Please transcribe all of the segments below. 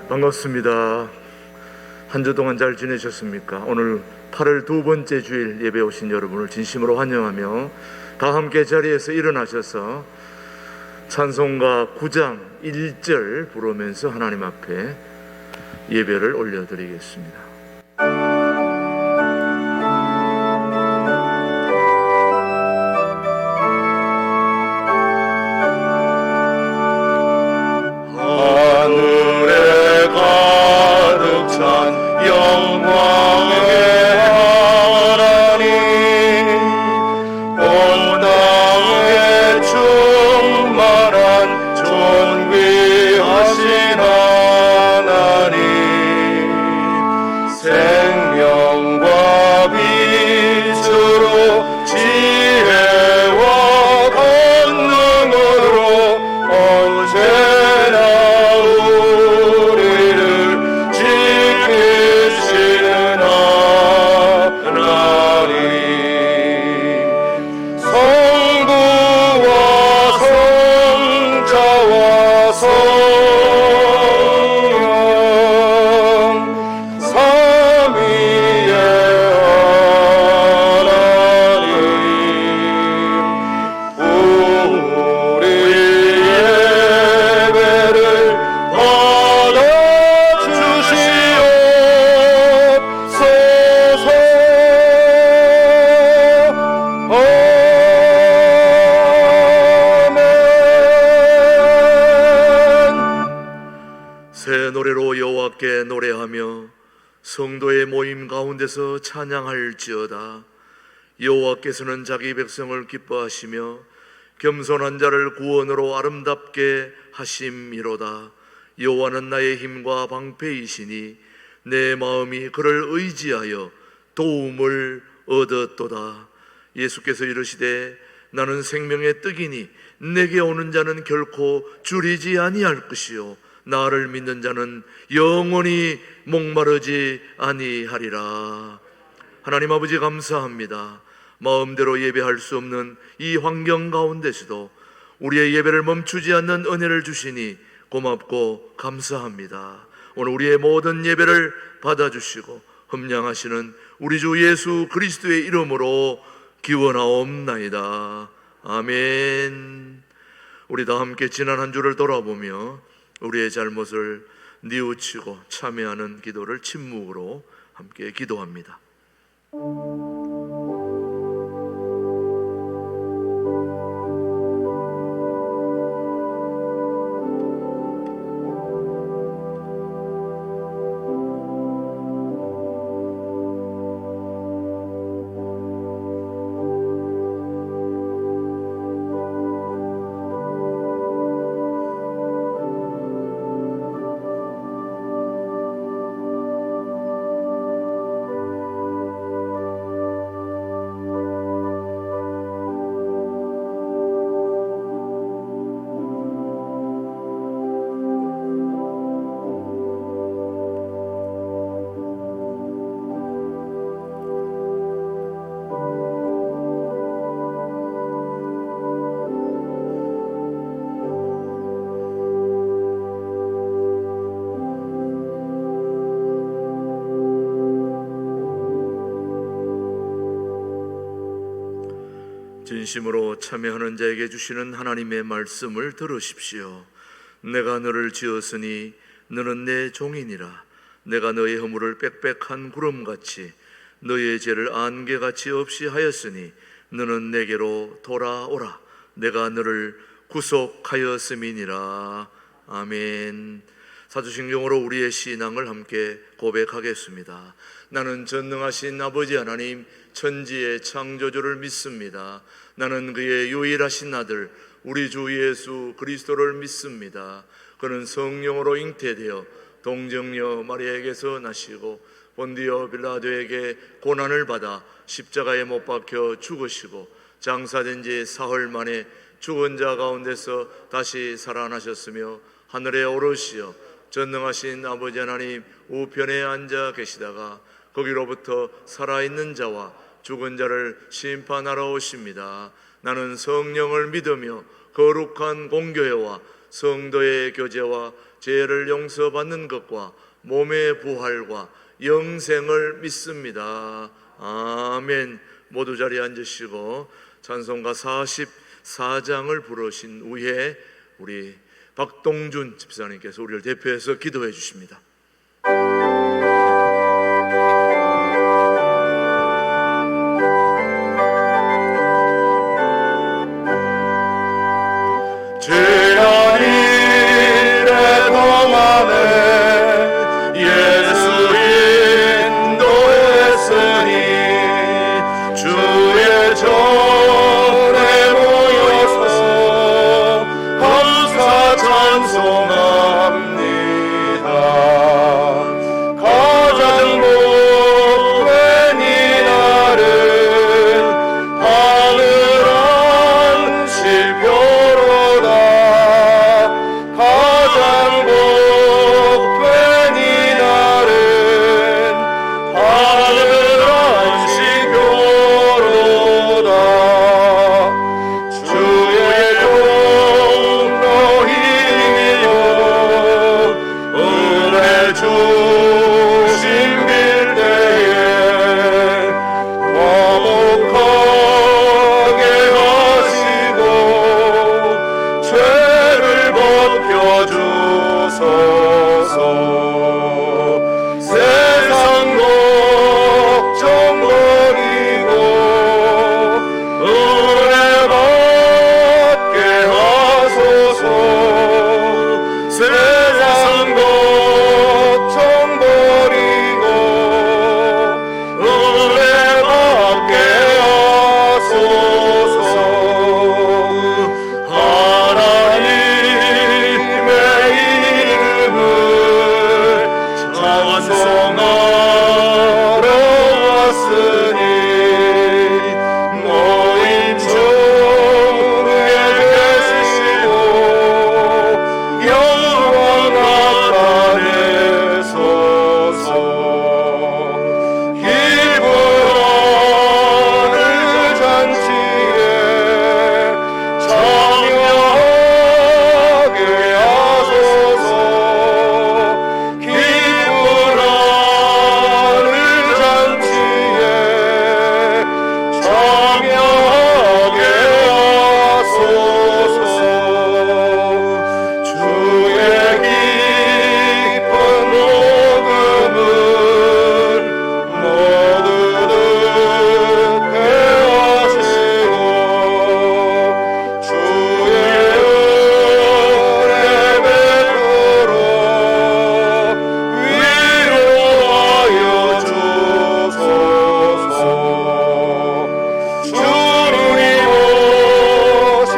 반갑습니다. 한 주 동안 잘 지내셨습니까? 오늘 8월 두 번째 주일 예배 오신 여러분을 진심으로 환영하며 다 함께 자리에서 일어나셔서 찬송가 9장 1절 부르면서 하나님 앞에 예배를 올려드리겠습니다. 하늘에 가득 찬 영광의 하나님, 온 땅에 충만한 존귀하신 하나님, 생명과 빛으로 지혜와 권능으로 언제나 우리를 지키시는 하나님, 성부와 성자와 성령 삼위의 하나님, 우리 예배를 받아주시옵소서. 아멘. 새 노래로 여호와께 노래하며 성도의 모임 가운데서 찬양할지어다. 여호와께서는 자기 백성을 기뻐하시며 겸손한 자를 구원으로 아름답게 하심이로다. 여호와는 나의 힘과 방패이시니 내 마음이 그를 의지하여 도움을 얻었도다. 예수께서 이르시되 나는 생명의 떡이니 내게 오는 자는 결코 줄이지 아니할 것이요 나를 믿는 자는 영원히 목마르지 아니하리라. 하나님 아버지 감사합니다. 마음대로 예배할 수 없는 이 환경 가운데서도 우리의 예배를 멈추지 않는 은혜를 주시니 고맙고 감사합니다. 오늘 우리의 모든 예배를 받아주시고 흠량하시는 우리 주 예수 그리스도의 이름으로 기원하옵나이다. 아멘. 우리 다 함께 지난 한 주를 돌아보며 우리의 잘못을 뉘우치고 참회하는 기도를 침묵으로 함께 기도합니다. 진심으로 참여하는 자에게 주시는 하나님의 말씀을 들으십시오. 내가 너를 지었으니 너는 내 종이니라. 내가 너의 허물을 빽빽한 구름같이 너의 죄를 안개같이 없이 하였으니 너는 내게로 돌아오라. 내가 너를 구속하였음이니라. 아멘. 사도신경으로 우리의 신앙을 함께 고백하겠습니다. 나는 전능하신 아버지 하나님 천지의 창조주를 믿습니다. 나는 그의 유일하신 아들 우리 주 예수 그리스도를 믿습니다. 그는 성령으로 잉태되어 동정녀 마리아에게서 나시고 본디오 빌라도에게 고난을 받아 십자가에 못 박혀 죽으시고 장사된 지 사흘 만에 죽은 자 가운데서 다시 살아나셨으며 하늘에 오르시어 전능하신 아버지 하나님 우편에 앉아 계시다가 거기로부터 살아있는 자와 죽은 자를 심판하러 오십니다. 나는 성령을 믿으며 거룩한 공교회와 성도의 교제와 죄를 용서받는 것과 몸의 부활과 영생을 믿습니다. 아멘. 모두 자리에 앉으시고 찬송가 44장을 부르신 후에 우리 박동준 집사님께서 우리를 대표해서 기도해 주십니다. 지난 일의 동안에 예수 인도했으니 주의 전에 모여서 감사 찬송합니다. 가장 복된 이날은 하늘한 시표로다. 가장 복된 이날은 하늘한 시표로다. 주의 종로 힘이요 은혜 주신 빌때에 화목하게 하시고 죄를 벗겨주소서. 세상 걱정 버리고 은혜 받게 하소서. 세상 걱정 버리고 은혜 받게 하소서. 하나님의 이름을 찬송하러 왔으니 모임 중에 계시고 영광 나타내소서. 기뻐하는 잔치에 참여하게 하소서. 기뻐하는 잔치에 참여하게 하소서. 주의 깊은 복음을 모두 듣게 하시고 주의 은혜 베풀어 위로하여 주소서. 주님이 오실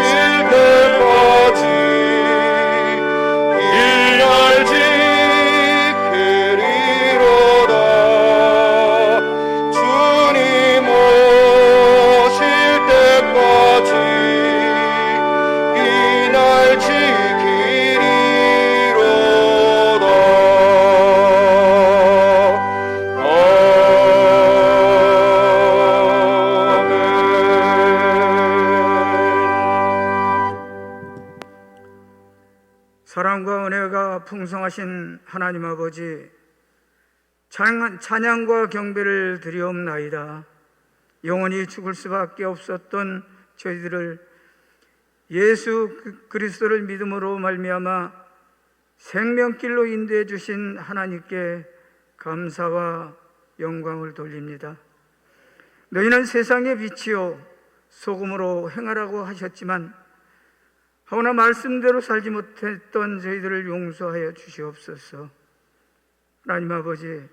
때까지 이날 지키리로다. 주님 오실 때까지 이날 지키리로다. 아멘. 사랑과 은혜가 풍성하신 하나님 아버지, 찬양과 경배를 드리옵나이다. 영원히 죽을 수밖에 없었던 저희들을 예수 그리스도를 믿음으로 말미암아 생명길로 인도해 주신 하나님께 감사와 영광을 돌립니다. 너희는 세상의 빛이요 소금으로 행하라고 하셨지만 하오나 말씀대로 살지 못했던 저희들을 용서하여 주시옵소서. 하나님 아버지,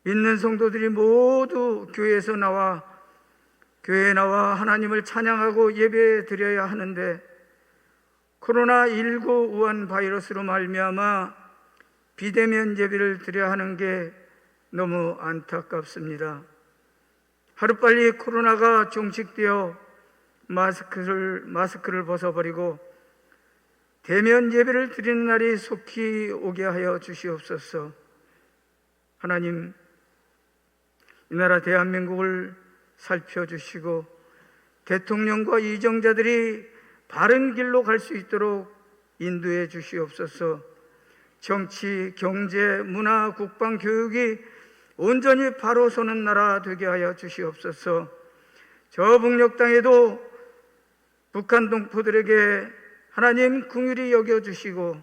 믿는 성도들이 모두 교회에 나와 하나님을 찬양하고 예배 드려야 하는데 코로나19 우한 바이러스로 말미암아 비대면 예배를 드려야 하는 게 너무 안타깝습니다. 하루빨리 코로나가 종식되어 마스크를 벗어버리고 대면 예배를 드리는 날이 속히 오게 하여 주시옵소서. 하나님, 이 나라 대한민국을 살펴주시고 대통령과 이정자들이 바른 길로 갈 수 있도록 인도해 주시옵소서. 정치, 경제, 문화, 국방, 교육이 온전히 바로 서는 나라 되게 하여 주시옵소서. 저 북녘 땅에도 북한 동포들에게 하나님 긍휼히 여겨주시고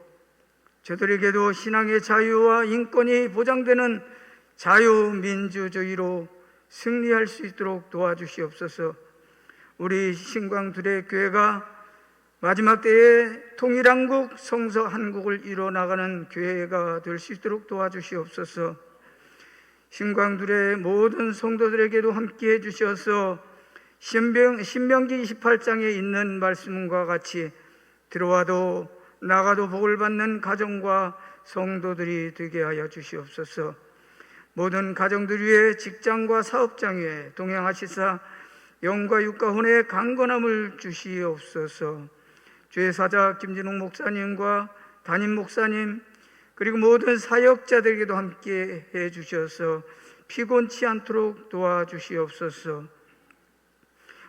저들에게도 신앙의 자유와 인권이 보장되는 자유민주주의로 승리할 수 있도록 도와주시옵소서. 우리 신광두레 교회가 마지막 때에 통일한국, 성서 한국을 이뤄나가는 교회가 될 수 있도록 도와주시옵소서. 신광두레 모든 성도들에게도 함께해 주셔서 신명기 28장에 있는 말씀과 같이 들어와도 나가도 복을 받는 가정과 성도들이 되게 하여 주시옵소서. 모든 가정들 위해 직장과 사업장 위에 동행하시사 영과 육과 혼의 강건함을 주시옵소서. 주의 사자 김진욱 목사님과 담임 목사님 그리고 모든 사역자들에게도 함께 해 주셔서 피곤치 않도록 도와주시옵소서.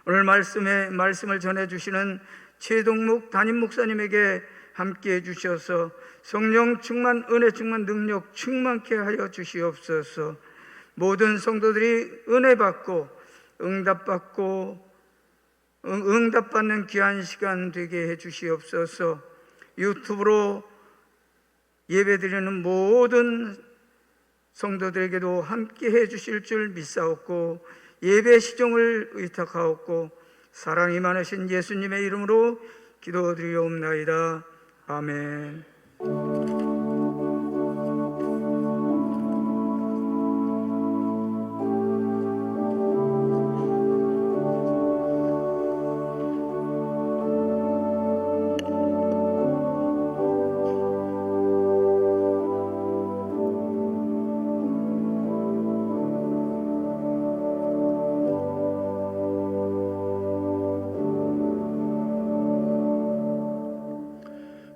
오늘 말씀을 전해주시는 최동묵 담임 목사님에게 함께 해주셔서 성령 충만, 은혜 충만, 능력 충만케 하여 주시옵소서. 모든 성도들이 은혜 받고 응답받는 귀한 시간 되게 해주시옵소서. 유튜브로 예배드리는 모든 성도들에게도 함께 해주실 줄 믿사옵고 예배 시종을 의탁하옵고 사랑이 많으신 예수님의 이름으로 기도드리옵나이다. 아멘.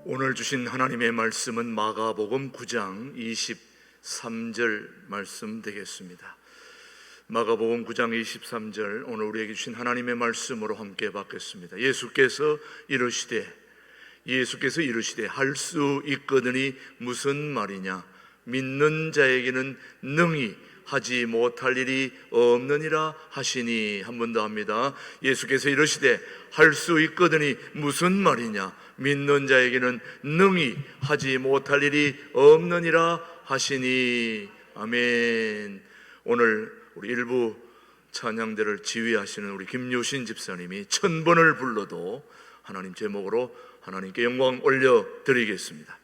오늘 주신 하나님의 말씀은 마가복음 9장 23절 말씀 되겠습니다. 마가복음 9장 23절 오늘 우리에게 주신 하나님의 말씀으로 함께 받겠습니다. 예수께서 이르시되 할 수 있거든이 무슨 말이냐? 믿는 자에게는 능히 하지 못할 일이 없느니라 하시니. 한 번 더 합니다. 예수께서 이르시되 할 수 있거든이 무슨 말이냐? 믿는 자에게는 능히 하지 못할 일이 없느니라 하시니. 아멘. 오늘 우리 일부 찬양대를 지휘하시는 우리 김요신 집사님이 1000번을 불러도 하나님 제목으로 하나님께 영광 올려드리겠습니다.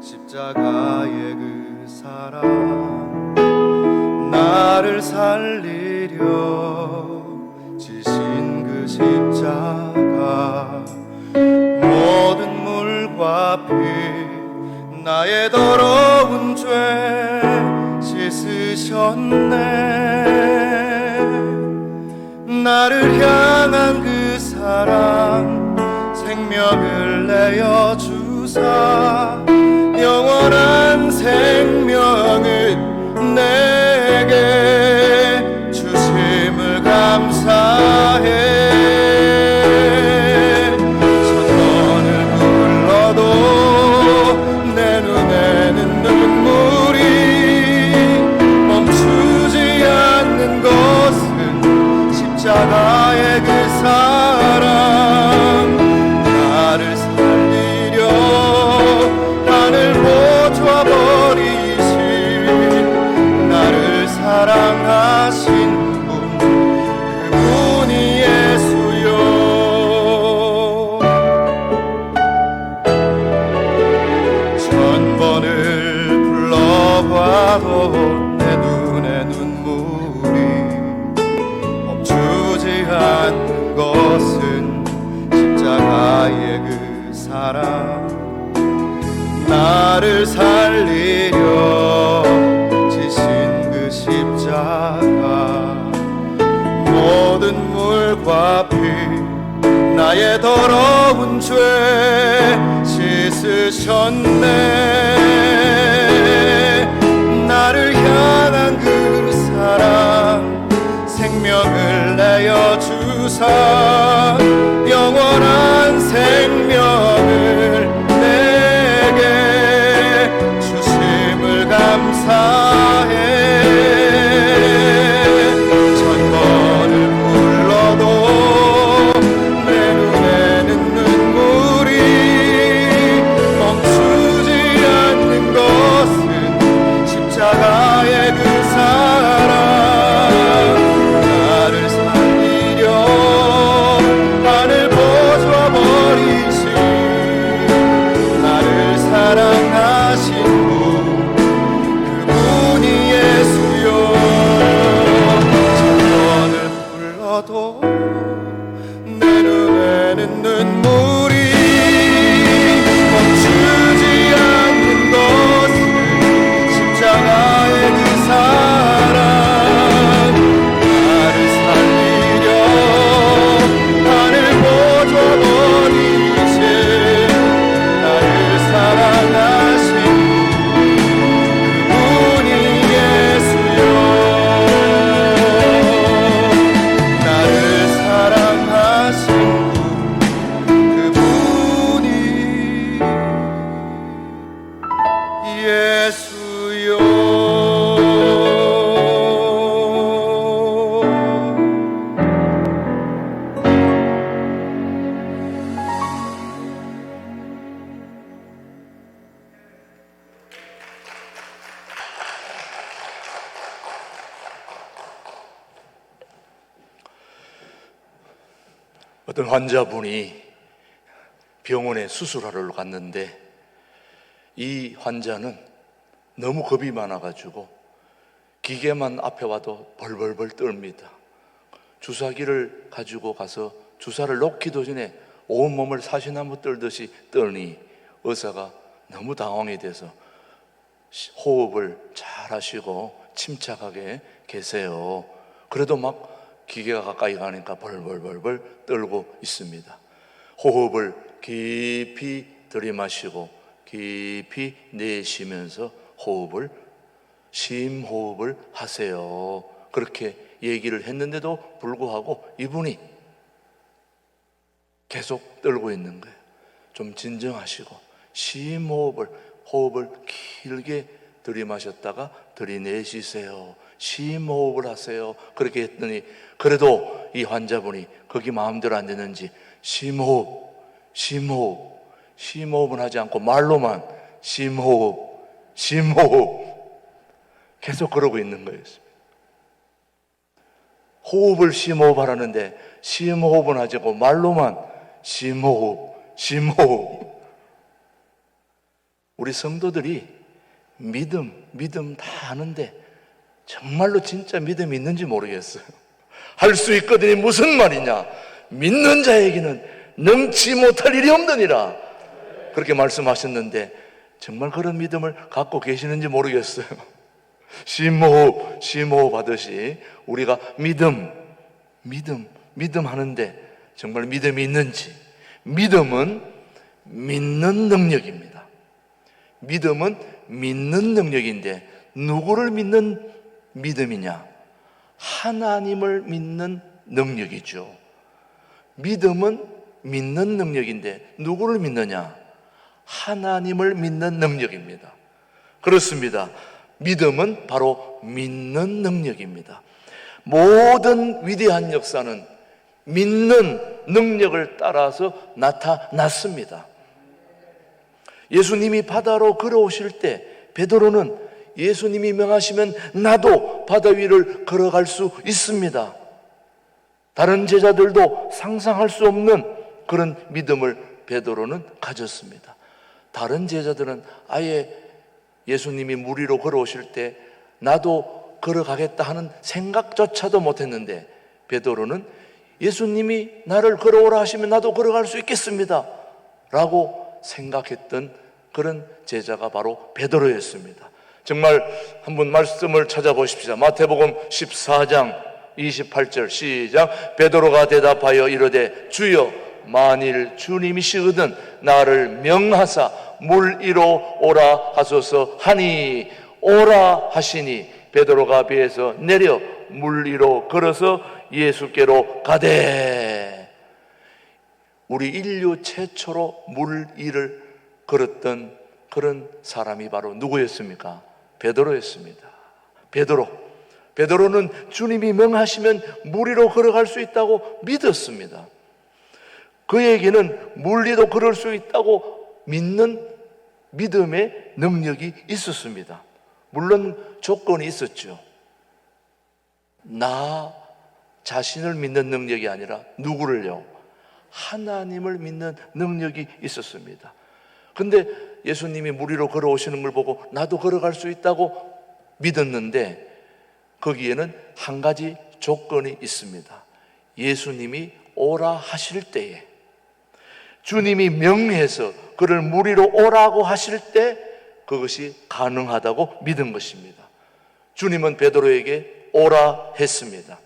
십자가의 그 사랑 나를 살리려 지신 그 십자가 모든 물과 피 나의 더러운 죄 씻으셨네. 나를 향한 그 사랑 생명을 내어 주사 영원한 생명을 내게 주심을 감사해. 1000번을 불러도 내 눈에는 눈물이 멈추지 않는 것은 십자가의 그 사랑 나를 살리려 나를 살리려 지신 그 십자가 모든 물과 피 나의 더러운 죄 씻으셨네. 나를 향한 그 사랑 생명을 내어 주사 영원한 생명을 내게 주심을 감사해. 천번을 불러도 내 눈에는 눈물이 멈추지 않는 것은 십자가의 그 사랑 나를 살리려 하늘 벗어버리신 나를 사랑하신 분 그분이 예수요. 천번을 불러도 내 눈에는 눈물이 멈추지 않는 것은 십자가의 그 사랑 나를 살리려 하늘 벗어버리신 나를 사랑하신 그분이 예수요. 나를 사랑하신 그분이 예수요. 어떤 환자분이 병원에 수술하러 갔는데 이 환자는 너무 겁이 많아가지고 기계만 앞에 와도 벌벌벌 떨립니다. 주사기를 가지고 가서 주사를 놓기도 전에 온몸을 사시나무 떨듯이 떨니 의사가 너무 당황이 돼서 호흡을 잘 하시고 침착하게 계세요. 그래도 막 기계가 가까이 가니까 벌벌벌벌 떨고 있습니다. 호흡을 깊이 들이마시고 깊이 내쉬면서 호흡을 심호흡을 하세요. 그렇게 얘기를 했는데도 불구하고 이분이 계속 떨고 있는 거예요. 좀 진정하시고 호흡을 길게 들이마셨다가 들이내쉬세요. 심호흡을 하세요. 그렇게 했더니 그래도 이 환자분이 거기 마음대로 안 되는지 심호흡은 하지 않고 말로만 심호흡 계속 그러고 있는 거예요. 호흡을 심호흡하라는데 심호흡은 하지 않고 말로만 심호흡. 우리 성도들이 믿음 다 아는데 정말로 진짜 믿음이 있는지 모르겠어요. 할 수 있거든이 무슨 말이냐? 믿는 자에게는 능치 못할 일이 없느니라 그렇게 말씀하셨는데 정말 그런 믿음을 갖고 계시는지 모르겠어요. 심호흡 하듯이 우리가 믿음 하는데 정말 믿음이 있는지. 믿음은 믿는 능력입니다. 믿음은 믿는 능력인데 누구를 믿는 믿음이냐? 하나님을 믿는 능력이죠. 믿음은 믿는 능력인데 누구를 믿느냐? 하나님을 믿는 능력입니다. 그렇습니다. 믿음은 바로 믿는 능력입니다. 모든 위대한 역사는 믿는 능력을 따라서 나타났습니다. 예수님이 바다로 걸어오실 때 베드로는 예수님이 명하시면 나도 바다 위를 걸어갈 수 있습니다. 다른 제자들도 상상할 수 없는 그런 믿음을 베드로는 가졌습니다. 다른 제자들은 아예 예수님이 물 위로 걸어오실 때 나도 걸어가겠다 하는 생각조차도 못했는데 베드로는 예수님이 나를 걸어오라 하시면 나도 걸어갈 수 있겠습니다 라고 생각했던 그런 제자가 바로 베드로였습니다. 정말 한번 말씀을 찾아보십시오. 마태복음 14장 28절 시작. 베드로가 대답하여 이르되 주여 만일 주님이시거든 나를 명하사 물 위로 오라 하소서 하니 오라 하시니 베드로가 배에서 내려 물 위로 걸어서 예수께로 가되. 우리 인류 최초로 물 위를 걸었던 그런 사람이 바로 누구였습니까? 베드로였습니다. 베드로는 주님이 명하시면 물 위로 걸어갈 수 있다고 믿었습니다. 그에게는 물 위로 걸을 수 있다고 믿는 믿음의 능력이 있었습니다. 물론 조건이 있었죠. 나 자신을 믿는 능력이 아니라 누구를요? 하나님을 믿는 능력이 있었습니다. 근데 예수님이 물 위로 걸어오시는 걸 보고 나도 걸어갈 수 있다고 믿었는데 거기에는 한 가지 조건이 있습니다. 예수님이 오라 하실 때에, 주님이 명해서 그를 물 위로 오라고 하실 때 그것이 가능하다고 믿은 것입니다. 주님은 베드로에게 오라 했습니다.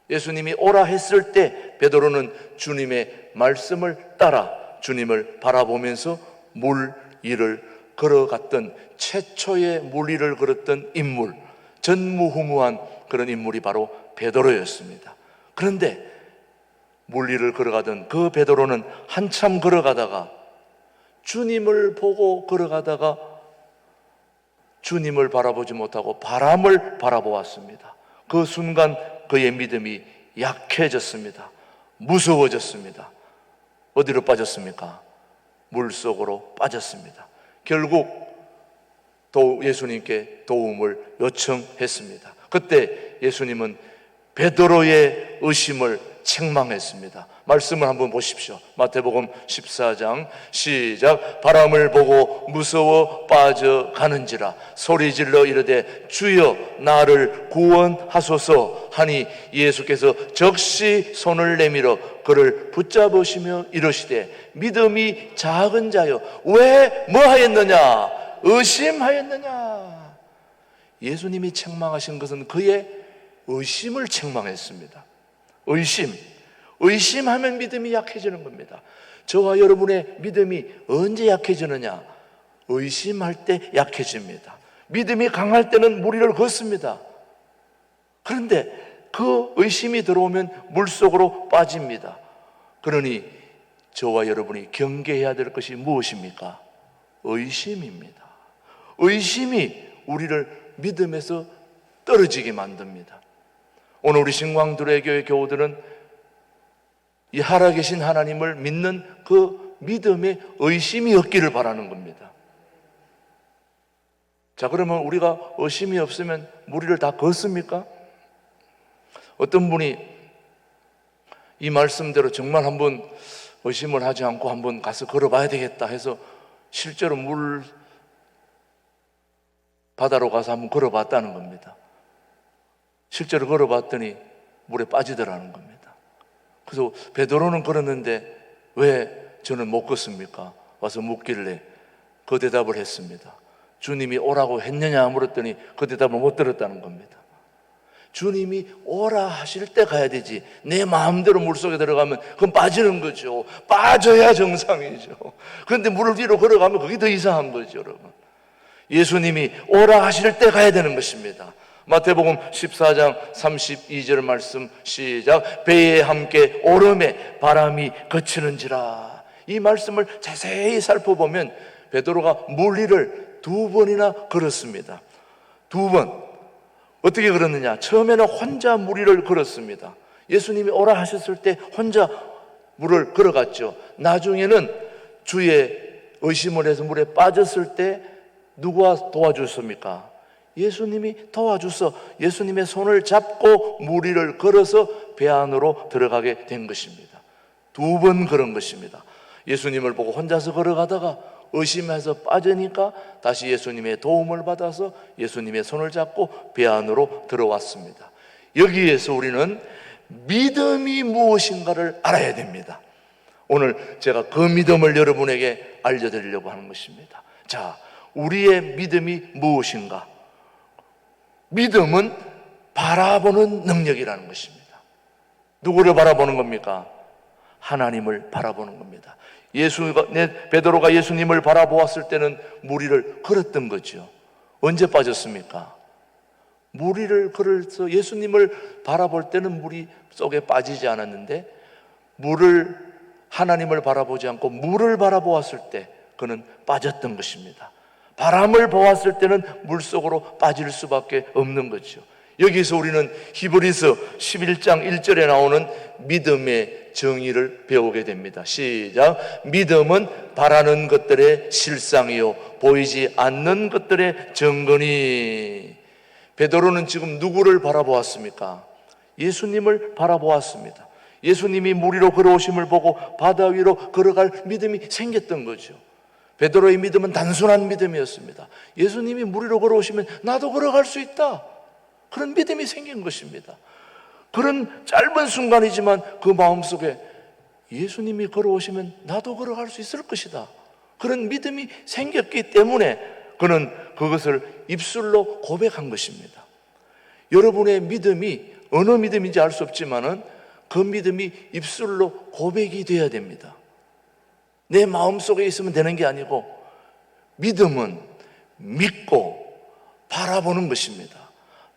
예수님이 오라 했을 때 베드로는 주님의 말씀을 따라 주님을 바라보면서 물 위를 걸어갔던 최초의 물 위를 걸었던 인물, 전무후무한 그런 인물이 바로 베드로였습니다. 그런데 물 위를 걸어가던 그 베드로는 한참 걸어가다가 주님을 보고 걸어가다가 주님을 바라보지 못하고 바람을 바라보았습니다. 그 순간 그의 믿음이 약해졌습니다. 무서워졌습니다. 어디로 빠졌습니까? 물속으로 빠졌습니다. 결국 예수님께 도움을 요청했습니다. 그때 예수님은 베드로의 의심을 책망했습니다. 말씀을 한번 보십시오. 마태복음 14장 시작. 바람을 보고 무서워 빠져가는지라 소리질러 이르되 주여 나를 구원하소서 하니 예수께서 적시 손을 내밀어 그를 붙잡으시며 이르시되 믿음이 작은 자여 왜 뭐하였느냐 의심하였느냐. 예수님이 책망하신 것은 그의 의심을 책망했습니다. 의심하면 믿음이 약해지는 겁니다. 저와 여러분의 믿음이 언제 약해지느냐? 의심할 때 약해집니다. 믿음이 강할 때는 물 위를 걷습니다. 그런데 그 의심이 들어오면 물속으로 빠집니다. 그러니 저와 여러분이 경계해야 될 것이 무엇입니까? 의심입니다. 의심이 우리를 믿음에서 떨어지게 만듭니다. 오늘 우리 신광두레 교회 교우들은 이 살아계신 하나님을 믿는 그 믿음에 의심이 없기를 바라는 겁니다. 자, 그러면 우리가 의심이 없으면 무리를 다 걷습니까? 어떤 분이 이 말씀대로 정말 한번 의심을 하지 않고 한번 가서 걸어봐야 되겠다 해서 실제로 물 바다로 가서 한번 걸어봤다는 겁니다. 실제로 걸어봤더니 물에 빠지더라는 겁니다. 그래서 베드로는 걸었는데 왜 저는 못 걷습니까? 와서 묻길래 그 대답을 했습니다. 주님이 오라고 했느냐 물었더니 그 대답을 못 들었다는 겁니다. 주님이 오라 하실 때 가야 되지 내 마음대로 물속에 들어가면 그건 빠지는 거죠. 빠져야 정상이죠. 그런데 물 위로 걸어가면 그게 더 이상한 거죠. 여러분, 예수님이 오라 하실 때 가야 되는 것입니다. 마태복음 14장 32절 말씀 시작. 배에 함께 오름에 바람이 그치는지라. 이 말씀을 자세히 살펴보면 베드로가 물 위를 2번이나 걸었습니다. 2번. 어떻게 걸었느냐? 처음에는 혼자 물 위를 걸었습니다. 예수님이 오라 하셨을 때 혼자 물을 걸어갔죠. 나중에는 주의 의심을 해서 물에 빠졌을 때 누가 도와줬습니까? 예수님이 도와줘서 예수님의 손을 잡고 물 위를 걸어서 배 안으로 들어가게 된 것입니다. 2번 걸은 것입니다. 예수님을 보고 혼자서 걸어가다가 의심해서 빠지니까 다시 예수님의 도움을 받아서 예수님의 손을 잡고 배 안으로 들어왔습니다. 여기에서 우리는 믿음이 무엇인가를 알아야 됩니다. 오늘 제가 그 믿음을 여러분에게 알려드리려고 하는 것입니다. 자, 우리의 믿음이 무엇인가? 믿음은 바라보는 능력이라는 것입니다. 누구를 바라보는 겁니까? 하나님을 바라보는 겁니다. 베드로가 예수님을 바라보았을 때는 무리를 걸었던 거죠. 언제 빠졌습니까? 무리를 걸어서 예수님을 바라볼 때는 무리 속에 빠지지 않았는데, 하나님을 바라보지 않고 물을 바라보았을 때 그는 빠졌던 것입니다. 바람을 보았을 때는 물 속으로 빠질 수밖에 없는 거죠. 여기서 우리는 히브리서 11장 1절에 나오는 믿음의 정의를 배우게 됩니다. 시작. 믿음은 바라는 것들의 실상이요 보이지 않는 것들의 증거니. 베드로는 지금 누구를 바라보았습니까? 예수님을 바라보았습니다. 예수님이 물 위로 걸어오심을 보고 바다 위로 걸어갈 믿음이 생겼던 거죠. 베드로의 믿음은 단순한 믿음이었습니다. 예수님이 물 위로 걸어오시면 나도 걸어갈 수 있다, 그런 믿음이 생긴 것입니다. 그런 짧은 순간이지만 그 마음속에 예수님이 걸어오시면 나도 걸어갈 수 있을 것이다, 그런 믿음이 생겼기 때문에 그는 그것을 입술로 고백한 것입니다. 여러분의 믿음이 어느 믿음인지 알 수 없지만은 그 믿음이 입술로 고백이 되어야 됩니다. 내 마음속에 있으면 되는 게 아니고, 믿음은 믿고 바라보는 것입니다.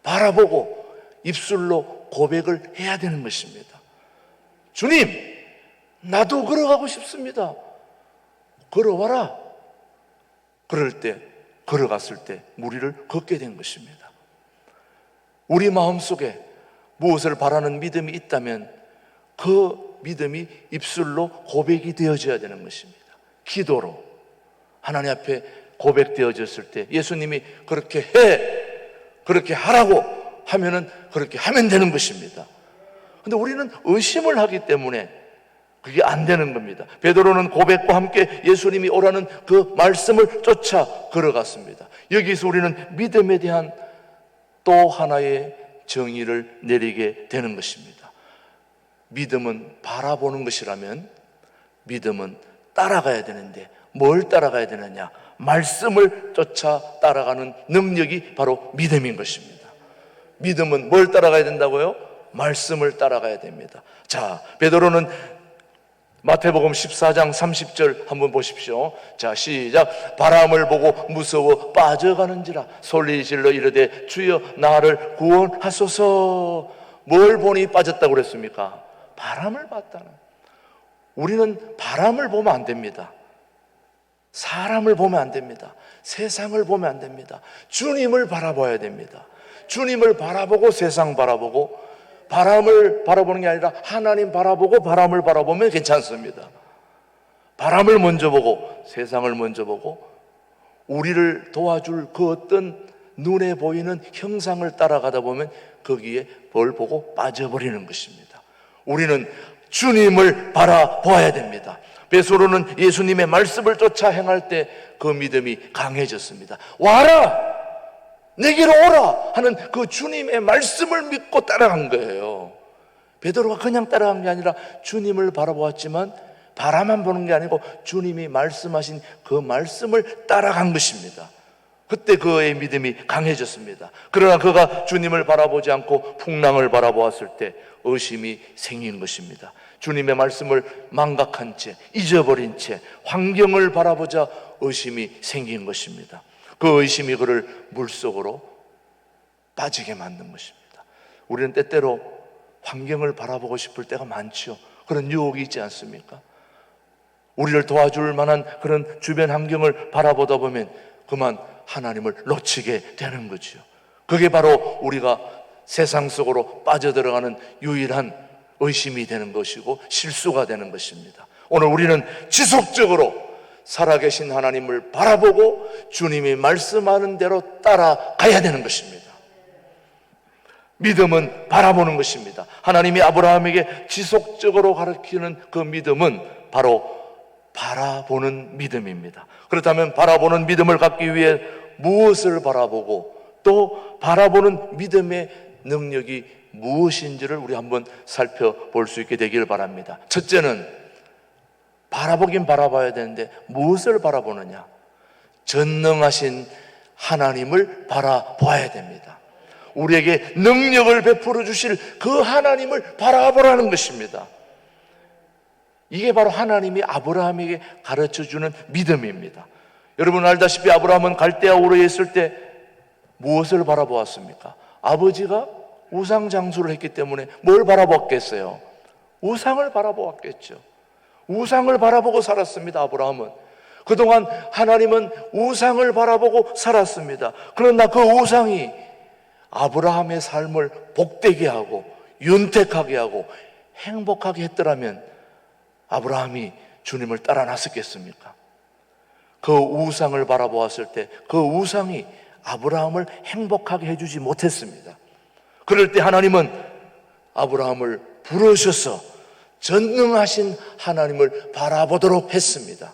바라보고 입술로 고백을 해야 되는 것입니다. 주님, 나도 걸어가고 싶습니다. 걸어와라. 그럴 때, 걸어갔을 때 무리를 걷게 된 것입니다. 우리 마음속에 무엇을 바라는 믿음이 있다면 그 믿음이 입술로 고백이 되어져야 되는 것입니다. 기도로 하나님 앞에 고백되어졌을 때 예수님이 그렇게 그렇게 하라고 하면은 그렇게 하면 되는 것입니다. 그런데 우리는 의심을 하기 때문에 그게 안 되는 겁니다. 베드로는 고백과 함께 예수님이 오라는 그 말씀을 쫓아 걸어갔습니다. 여기서 우리는 믿음에 대한 또 하나의 정의를 내리게 되는 것입니다. 믿음은 바라보는 것이라면 믿음은 따라가야 되는데, 뭘 따라가야 되느냐? 말씀을 쫓아 따라가는 능력이 바로 믿음인 것입니다. 믿음은 뭘 따라가야 된다고요? 말씀을 따라가야 됩니다. 자, 베드로는 마태복음 14장 30절 한번 보십시오. 자, 시작. 바람을 보고 무서워 빠져가는지라 소리 질러 이르되 주여 나를 구원하소서. 뭘 보니 빠졌다고 그랬습니까? 바람을 봤다는. 우리는 바람을 보면 안 됩니다. 사람을 보면 안 됩니다. 세상을 보면 안 됩니다. 주님을 바라봐야 됩니다. 주님을 바라보고 세상 바라보고, 바람을 바라보는 게 아니라 하나님 바라보고 바람을 바라보면 괜찮습니다. 바람을 먼저 보고 세상을 먼저 보고 우리를 도와줄 그 어떤 눈에 보이는 형상을 따라가다 보면 거기에 뭘 보고 빠져버리는 것입니다. 우리는 주님을 바라보아야 됩니다. 베드로는 예수님의 말씀을 쫓아 행할 때 그 믿음이 강해졌습니다. 와라! 내게로 오라! 하는 그 주님의 말씀을 믿고 따라간 거예요. 베드로가 그냥 따라간 게 아니라 주님을 바라보았지만 바라만 보는 게 아니고 주님이 말씀하신 그 말씀을 따라간 것입니다. 그때 그의 믿음이 강해졌습니다. 그러나 그가 주님을 바라보지 않고 풍랑을 바라보았을 때 의심이 생긴 것입니다. 주님의 말씀을 망각한 채, 잊어버린 채 환경을 바라보자 의심이 생긴 것입니다. 그 의심이 그를 물속으로 빠지게 만든 것입니다. 우리는 때때로 환경을 바라보고 싶을 때가 많죠. 그런 유혹이 있지 않습니까? 우리를 도와줄 만한 그런 주변 환경을 바라보다 보면 그만 하나님을 놓치게 되는 거죠. 그게 바로 우리가 세상 속으로 빠져들어가는 유일한 의심이 되는 것이고 실수가 되는 것입니다. 오늘 우리는 지속적으로 살아계신 하나님을 바라보고 주님이 말씀하는 대로 따라가야 되는 것입니다. 믿음은 바라보는 것입니다. 하나님이 아브라함에게 지속적으로 가르치는 그 믿음은 바로 바라보는 믿음입니다. 그렇다면 바라보는 믿음을 갖기 위해 무엇을 바라보고 또 바라보는 믿음의 능력이 무엇인지를 우리 한번 살펴볼 수 있게 되길 바랍니다. 첫째는 바라보긴 바라봐야 되는데 무엇을 바라보느냐? 전능하신 하나님을 바라보아야 됩니다. 우리에게 능력을 베풀어 주실 그 하나님을 바라보라는 것입니다. 이게 바로 하나님이 아브라함에게 가르쳐주는 믿음입니다. 여러분 알다시피 아브라함은 갈대아 우르에 있을 때 무엇을 바라보았습니까? 아버지가 우상 장수를 했기 때문에 뭘 바라보았겠어요? 우상을 바라보았겠죠. 우상을 바라보고 살았습니다. 아브라함은 그동안 하나님은 우상을 바라보고 살았습니다. 그러나 그 우상이 아브라함의 삶을 복되게 하고 윤택하게 하고 행복하게 했더라면 아브라함이 주님을 따라 나섰겠습니까? 그 우상을 바라보았을 때 그 우상이 아브라함을 행복하게 해주지 못했습니다. 그럴 때 하나님은 아브라함을 부르셔서 전능하신 하나님을 바라보도록 했습니다.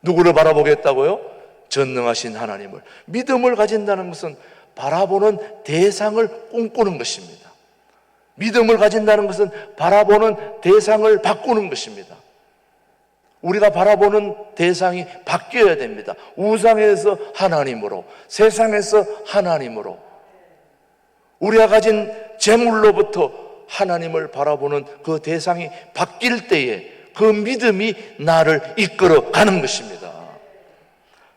누구를 바라보겠다고요? 전능하신 하나님을. 믿음을 가진다는 것은 바라보는 대상을 꿈꾸는 것입니다. 믿음을 가진다는 것은 바라보는 대상을 바꾸는 것입니다. 우리가 바라보는 대상이 바뀌어야 됩니다. 우상에서 하나님으로, 세상에서 하나님으로, 우리가 가진 재물로부터 하나님을 바라보는 그 대상이 바뀔 때에 그 믿음이 나를 이끌어 가는 것입니다.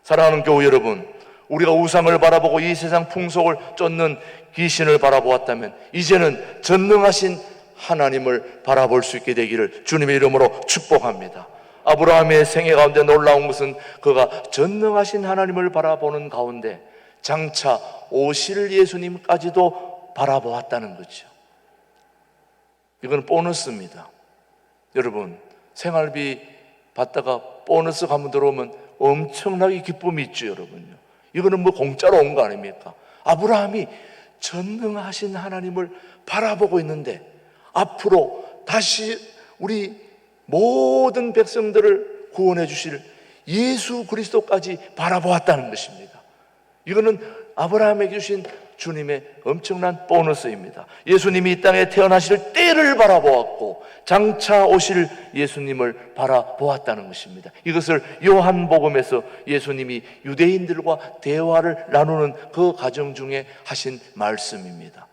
사랑하는 교우 여러분, 우리가 우상을 바라보고 이 세상 풍속을 쫓는 귀신을 바라보았다면 이제는 전능하신 하나님을 바라볼 수 있게 되기를 주님의 이름으로 축복합니다. 아브라함의 생애 가운데 놀라운 것은 그가 전능하신 하나님을 바라보는 가운데 장차 오실 예수님까지도 바라보았다는 거죠. 이건 보너스입니다. 여러분, 생활비 받다가 보너스 가면 들어오면 엄청나게 기쁨이 있죠, 여러분요. 이거는 뭐 공짜로 온 거 아닙니까? 아브라함이 전능하신 하나님을 바라보고 있는데 앞으로 다시 우리 모든 백성들을 구원해 주실 예수 그리스도까지 바라보았다는 것입니다. 이거는 아브라함에게 주신 주님의 엄청난 보너스입니다. 예수님이 이 땅에 태어나실 때를 바라보았고 장차 오실 예수님을 바라보았다는 것입니다. 이것을 요한복음에서 예수님이 유대인들과 대화를 나누는 그 과정 중에 하신 말씀입니다.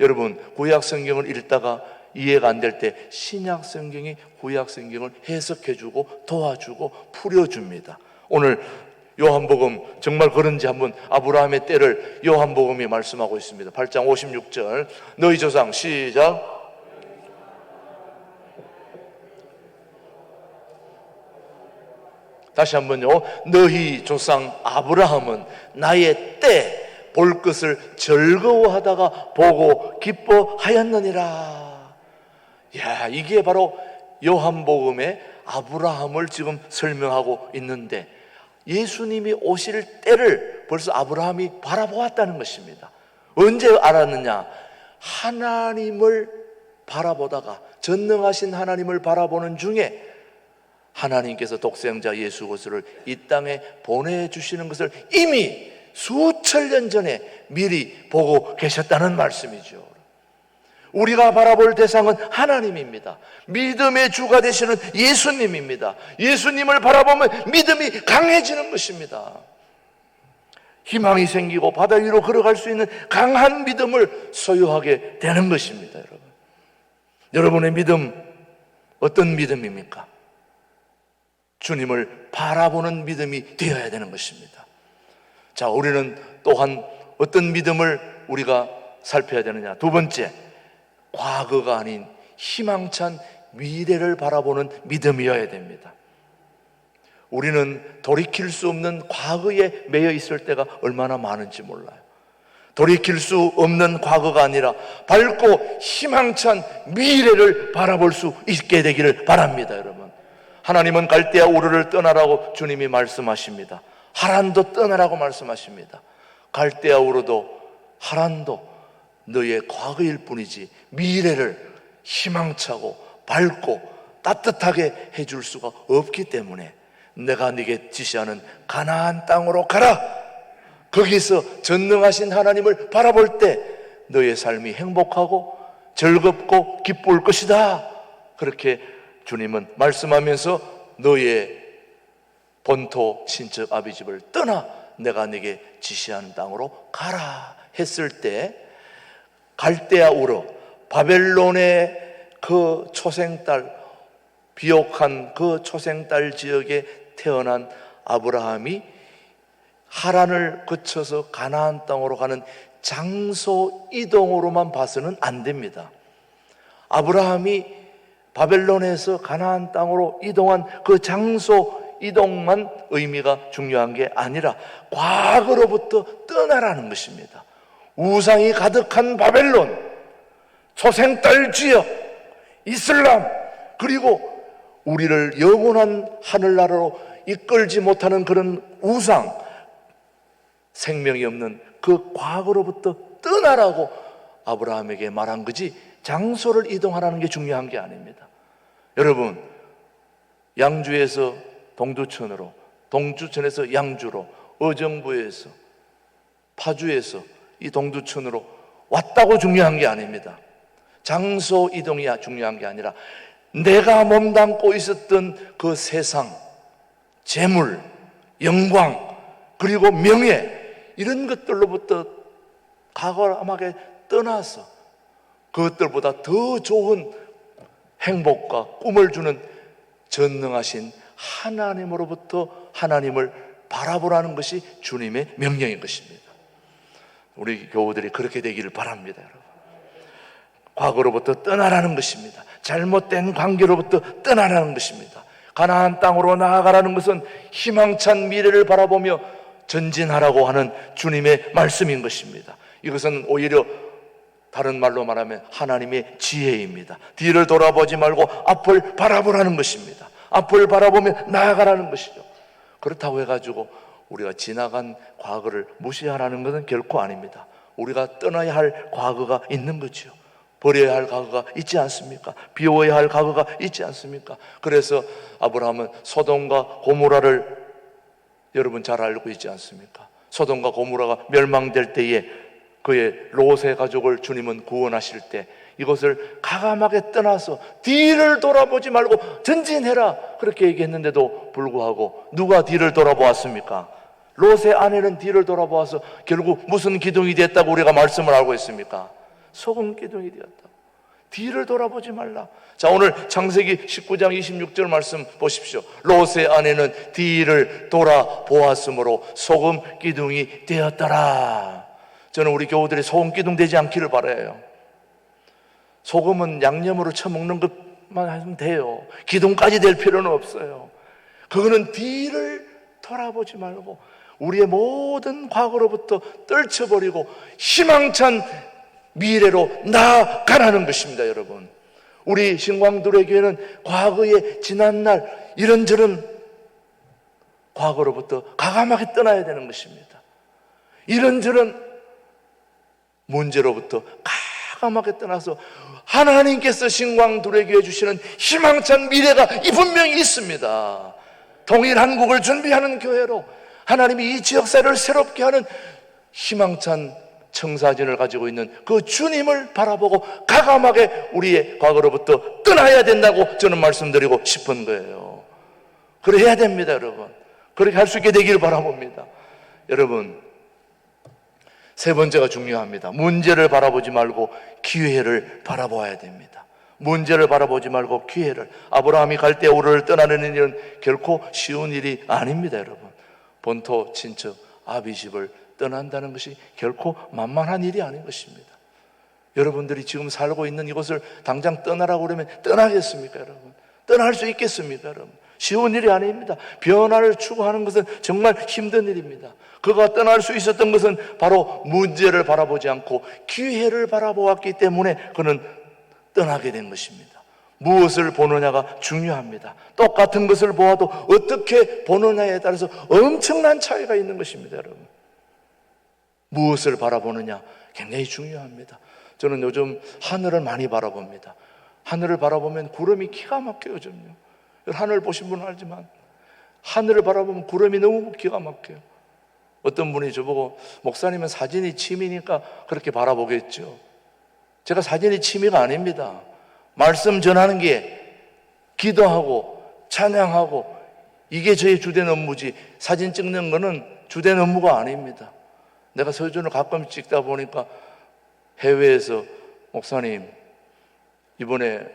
여러분, 구약 성경을 읽다가 이해가 안 될 때 신약 성경이 구약 성경을 해석해주고 도와주고 풀어줍니다. 오늘 요한복음 정말 그런지 한번 아브라함의 때를 요한복음이 말씀하고 있습니다. 8장 56절 너희 조상 시작. 다시 한번요. 너희 조상 아브라함은 나의 때 볼 것을 즐거워하다가 보고 기뻐하였느니라. 야, 이게 바로 요한복음의 아브라함을 지금 설명하고 있는데 예수님이 오실 때를 벌써 아브라함이 바라보았다는 것입니다. 언제 알았느냐? 하나님을 바라보다가 전능하신 하나님을 바라보는 중에 하나님께서 독생자 예수 그리스도를 이 땅에 보내주시는 것을 이미 수천 년 전에 미리 보고 계셨다는 말씀이죠. 우리가 바라볼 대상은 하나님입니다. 믿음의 주가 되시는 예수님입니다. 예수님을 바라보면 믿음이 강해지는 것입니다. 희망이 생기고 바다 위로 걸어갈 수 있는 강한 믿음을 소유하게 되는 것입니다. 여러분, 여러분의 믿음 어떤 믿음입니까? 주님을 바라보는 믿음이 되어야 되는 것입니다. 자, 우리는 또한 어떤 믿음을 우리가 살펴야 되느냐? 두 번째, 과거가 아닌 희망찬 미래를 바라보는 믿음이어야 됩니다. 우리는 돌이킬 수 없는 과거에 매여 있을 때가 얼마나 많은지 몰라요. 돌이킬 수 없는 과거가 아니라 밝고 희망찬 미래를 바라볼 수 있게 되기를 바랍니다. 여러분, 하나님은 갈대아 우르를 떠나라고 주님이 말씀하십니다. 하란도 떠나라고 말씀하십니다. 갈대아 우르도 하란도 너의 과거일 뿐이지 미래를 희망차고 밝고 따뜻하게 해줄 수가 없기 때문에 내가 네게 지시하는 가나안 땅으로 가라. 거기서 전능하신 하나님을 바라볼 때 너의 삶이 행복하고 즐겁고 기쁠 것이다. 그렇게 주님은 말씀하면서 너의 본토 친척 아비 집을 떠나 내가 네게 지시하는 땅으로 가라 했을 때 갈대아 우르 바벨론의 그 초생딸, 비옥한 그 초생딸 지역에 태어난 아브라함이 하란을 거쳐서 가나안 땅으로 가는 장소 이동으로만 봐서는 안 됩니다. 아브라함이 바벨론에서 가나안 땅으로 이동한 그 장소 이동만 의미가 중요한 게 아니라 과거로부터 떠나라는 것입니다. 우상이 가득한 바벨론, 초생딸 지역, 이슬람, 그리고 우리를 영원한 하늘나라로 이끌지 못하는 그런 우상, 생명이 없는 그 과거로부터 떠나라고 아브라함에게 말한 거지, 장소를 이동하라는 게 중요한 게 아닙니다. 여러분, 양주에서 동두천으로, 동두천에서 양주로, 의정부에서, 파주에서 이 동두천으로 왔다고 중요한 게 아닙니다. 장소 이동이 중요한 게 아니라 내가 몸담고 있었던 그 세상, 재물, 영광, 그리고 명예, 이런 것들로부터 과감하게 떠나서 그것들보다 더 좋은 행복과 꿈을 주는 전능하신 하나님으로부터 하나님을 바라보라는 것이 주님의 명령인 것입니다. 우리 교우들이 그렇게 되기를 바랍니다, 여러분. 과거로부터 떠나라는 것입니다. 잘못된 관계로부터 떠나라는 것입니다. 가나안 땅으로 나아가라는 것은 희망찬 미래를 바라보며 전진하라고 하는 주님의 말씀인 것입니다. 이것은 오히려 다른 말로 말하면 하나님의 지혜입니다. 뒤를 돌아보지 말고 앞을 바라보라는 것입니다. 앞을 바라보며 나아가라는 것이죠. 그렇다고 해가지고 우리가 지나간 과거를 무시하라는 것은 결코 아닙니다. 우리가 떠나야 할 과거가 있는 거죠. 버려야 할 과거가 있지 않습니까? 비워야 할 과거가 있지 않습니까? 그래서 아브라함은 소돔과 고모라를 여러분 잘 알고 있지 않습니까? 소돔과 고모라가 멸망될 때에 그의 롯의 가족을 주님은 구원하실 때 이것을 과감하게 떠나서 뒤를 돌아보지 말고 전진해라, 그렇게 얘기했는데도 불구하고 누가 뒤를 돌아보았습니까? 롯의 아내는 뒤를 돌아보아서 결국 무슨 기둥이 됐다고 우리가 말씀을 알고 있습니까? 소금 기둥이 되었다. 뒤를 돌아보지 말라. 자, 오늘 창세기 19장 26절 말씀 보십시오. 롯의 아내는 뒤를 돌아보았으므로 소금 기둥이 되었더라. 저는 우리 교우들이 소금 기둥 되지 않기를 바라요. 소금은 양념으로 쳐먹는 것만 하면 돼요. 기둥까지 될 필요는 없어요. 그거는 뒤를 돌아보지 말고 우리의 모든 과거로부터 떨쳐버리고 희망찬 미래로 나아가라는 것입니다, 여러분. 우리 신광두레 교회는 과거의 지난날 이런저런 과거로부터 과감하게 떠나야 되는 것입니다. 이런저런 문제로부터 과감하게 떠나서 하나님께서 신광두레 교회 주시는 희망찬 미래가 이 분명히 있습니다. 통일 한국을 준비하는 교회로 하나님이 이 지역사회를 새롭게 하는 희망찬 청사진을 가지고 있는 그 주님을 바라보고 과감하게 우리의 과거로부터 떠나야 된다고 저는 말씀드리고 싶은 거예요. 그래야 됩니다, 여러분. 그렇게 할 수 있게 되기를 바라봅니다. 여러분, 세 번째가 중요합니다. 문제를 바라보지 말고 기회를 바라보아야 됩니다. 문제를 바라보지 말고 기회를. 아브라함이 갈대아 우르를 떠나는 일은 결코 쉬운 일이 아닙니다, 여러분. 본토 친척 아비 집을 떠난다는 것이 결코 만만한 일이 아닌 것입니다. 여러분들이 지금 살고 있는 이곳을 당장 떠나라고 그러면 떠나겠습니까, 여러분? 떠날 수 있겠습니까, 여러분? 쉬운 일이 아닙니다. 변화를 추구하는 것은 정말 힘든 일입니다. 그가 떠날 수 있었던 것은 바로 문제를 바라보지 않고 기회를 바라보았기 때문에 그는 떠나게 된 것입니다. 무엇을 보느냐가 중요합니다. 똑같은 것을 보아도 어떻게 보느냐에 따라서 엄청난 차이가 있는 것입니다, 여러분. 무엇을 바라보느냐 굉장히 중요합니다. 저는 요즘 하늘을 많이 바라봅니다. 하늘을 바라보면 구름이 기가 막혀요, 요즘요. 하늘 보신 분은 알지만 하늘을 바라보면 구름이 너무 기가 막혀요. 어떤 분이 저보고 목사님은 사진이 취미니까 그렇게 바라보겠죠. 제가 사진이 취미가 아닙니다. 말씀 전하는 게 기도하고 찬양하고 이게 저의 주된 업무지 사진 찍는 거는 주된 업무가 아닙니다. 내가 서준을 가끔 찍다 보니까 해외에서 목사님 이번에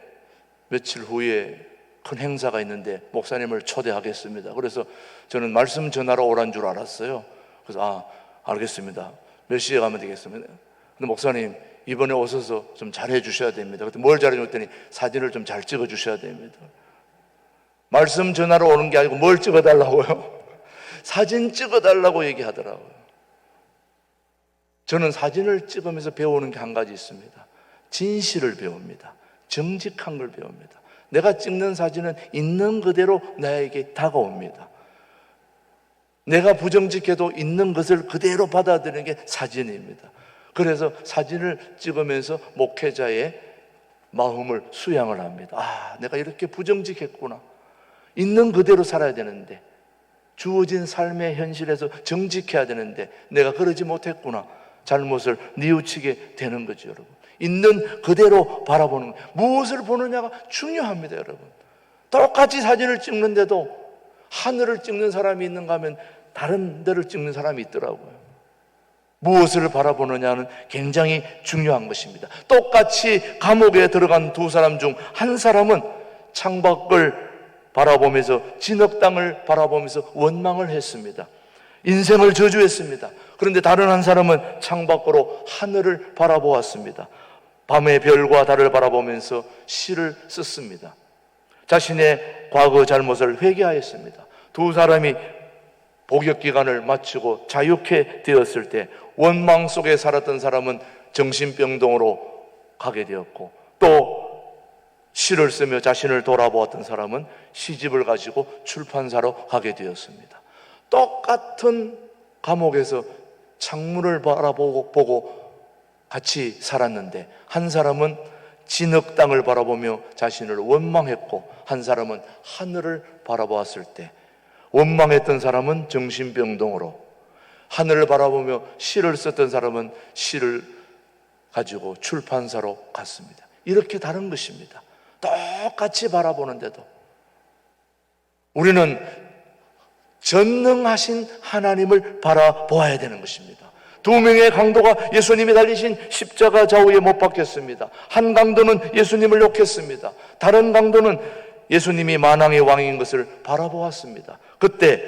며칠 후에 큰 행사가 있는데 목사님을 초대하겠습니다. 그래서 저는 말씀 전하러 오란 줄 알았어요. 그래서 알겠습니다. 몇 시에 가면 되겠습니다. 근데 목사님 이번에 오셔서 좀 잘해 주셔야 됩니다. 그때 뭘 잘해 줬더니 사진을 좀 잘 찍어 주셔야 됩니다. 말씀 전하러 오는 게 아니고 뭘 찍어 달라고요? 사진 찍어 달라고 얘기하더라고요. 저는 사진을 찍으면서 배우는 게 한 가지 있습니다. 진실을 배웁니다. 정직한 걸 배웁니다. 내가 찍는 사진은 있는 그대로 나에게 다가옵니다. 내가 부정직해도 있는 것을 그대로 받아들이는 게 사진입니다. 그래서 사진을 찍으면서 목회자의 마음을 수양을 합니다. 내가 이렇게 부정직했구나. 있는 그대로 살아야 되는데, 주어진 삶의 현실에서 정직해야 되는데 내가 그러지 못했구나. 잘못을 뉘우치게 되는 거죠, 여러분. 있는 그대로 바라보는 거예요. 무엇을 보느냐가 중요합니다, 여러분. 똑같이 사진을 찍는데도 하늘을 찍는 사람이 있는가 하면 다른 데를 찍는 사람이 있더라고요. 무엇을 바라보느냐는 굉장히 중요한 것입니다. 똑같이 감옥에 들어간 두 사람 중 한 사람은 창밖을 바라보면서 진흙땅을 바라보면서 원망을 했습니다. 인생을 저주했습니다. 그런데 다른 한 사람은 창밖으로 하늘을 바라보았습니다. 밤의 별과 달을 바라보면서 시를 썼습니다. 자신의 과거 잘못을 회개하였습니다. 두 사람이 복역기간을 마치고 자유케 되었을 때 원망 속에 살았던 사람은 정신병동으로 가게 되었고, 또 시를 쓰며 자신을 돌아보았던 사람은 시집을 가지고 출판사로 가게 되었습니다. 똑같은 감옥에서 창문을 바라보고 같이 살았는데 한 사람은 진흙 땅을 바라보며 자신을 원망했고 한 사람은 하늘을 바라보았을 때 원망했던 사람은 정신병동으로, 하늘을 바라보며 시를 썼던 사람은 시를 가지고 출판사로 갔습니다. 이렇게 다른 것입니다. 똑같이 바라보는데도 우리는 전능하신 하나님을 바라보아야 되는 것입니다. 두 명의 강도가 예수님이 달리신 십자가 좌우에 못 박혔습니다. 한 강도는 예수님을 욕했습니다. 다른 강도는 예수님이 만왕의 왕인 것을 바라보았습니다. 그때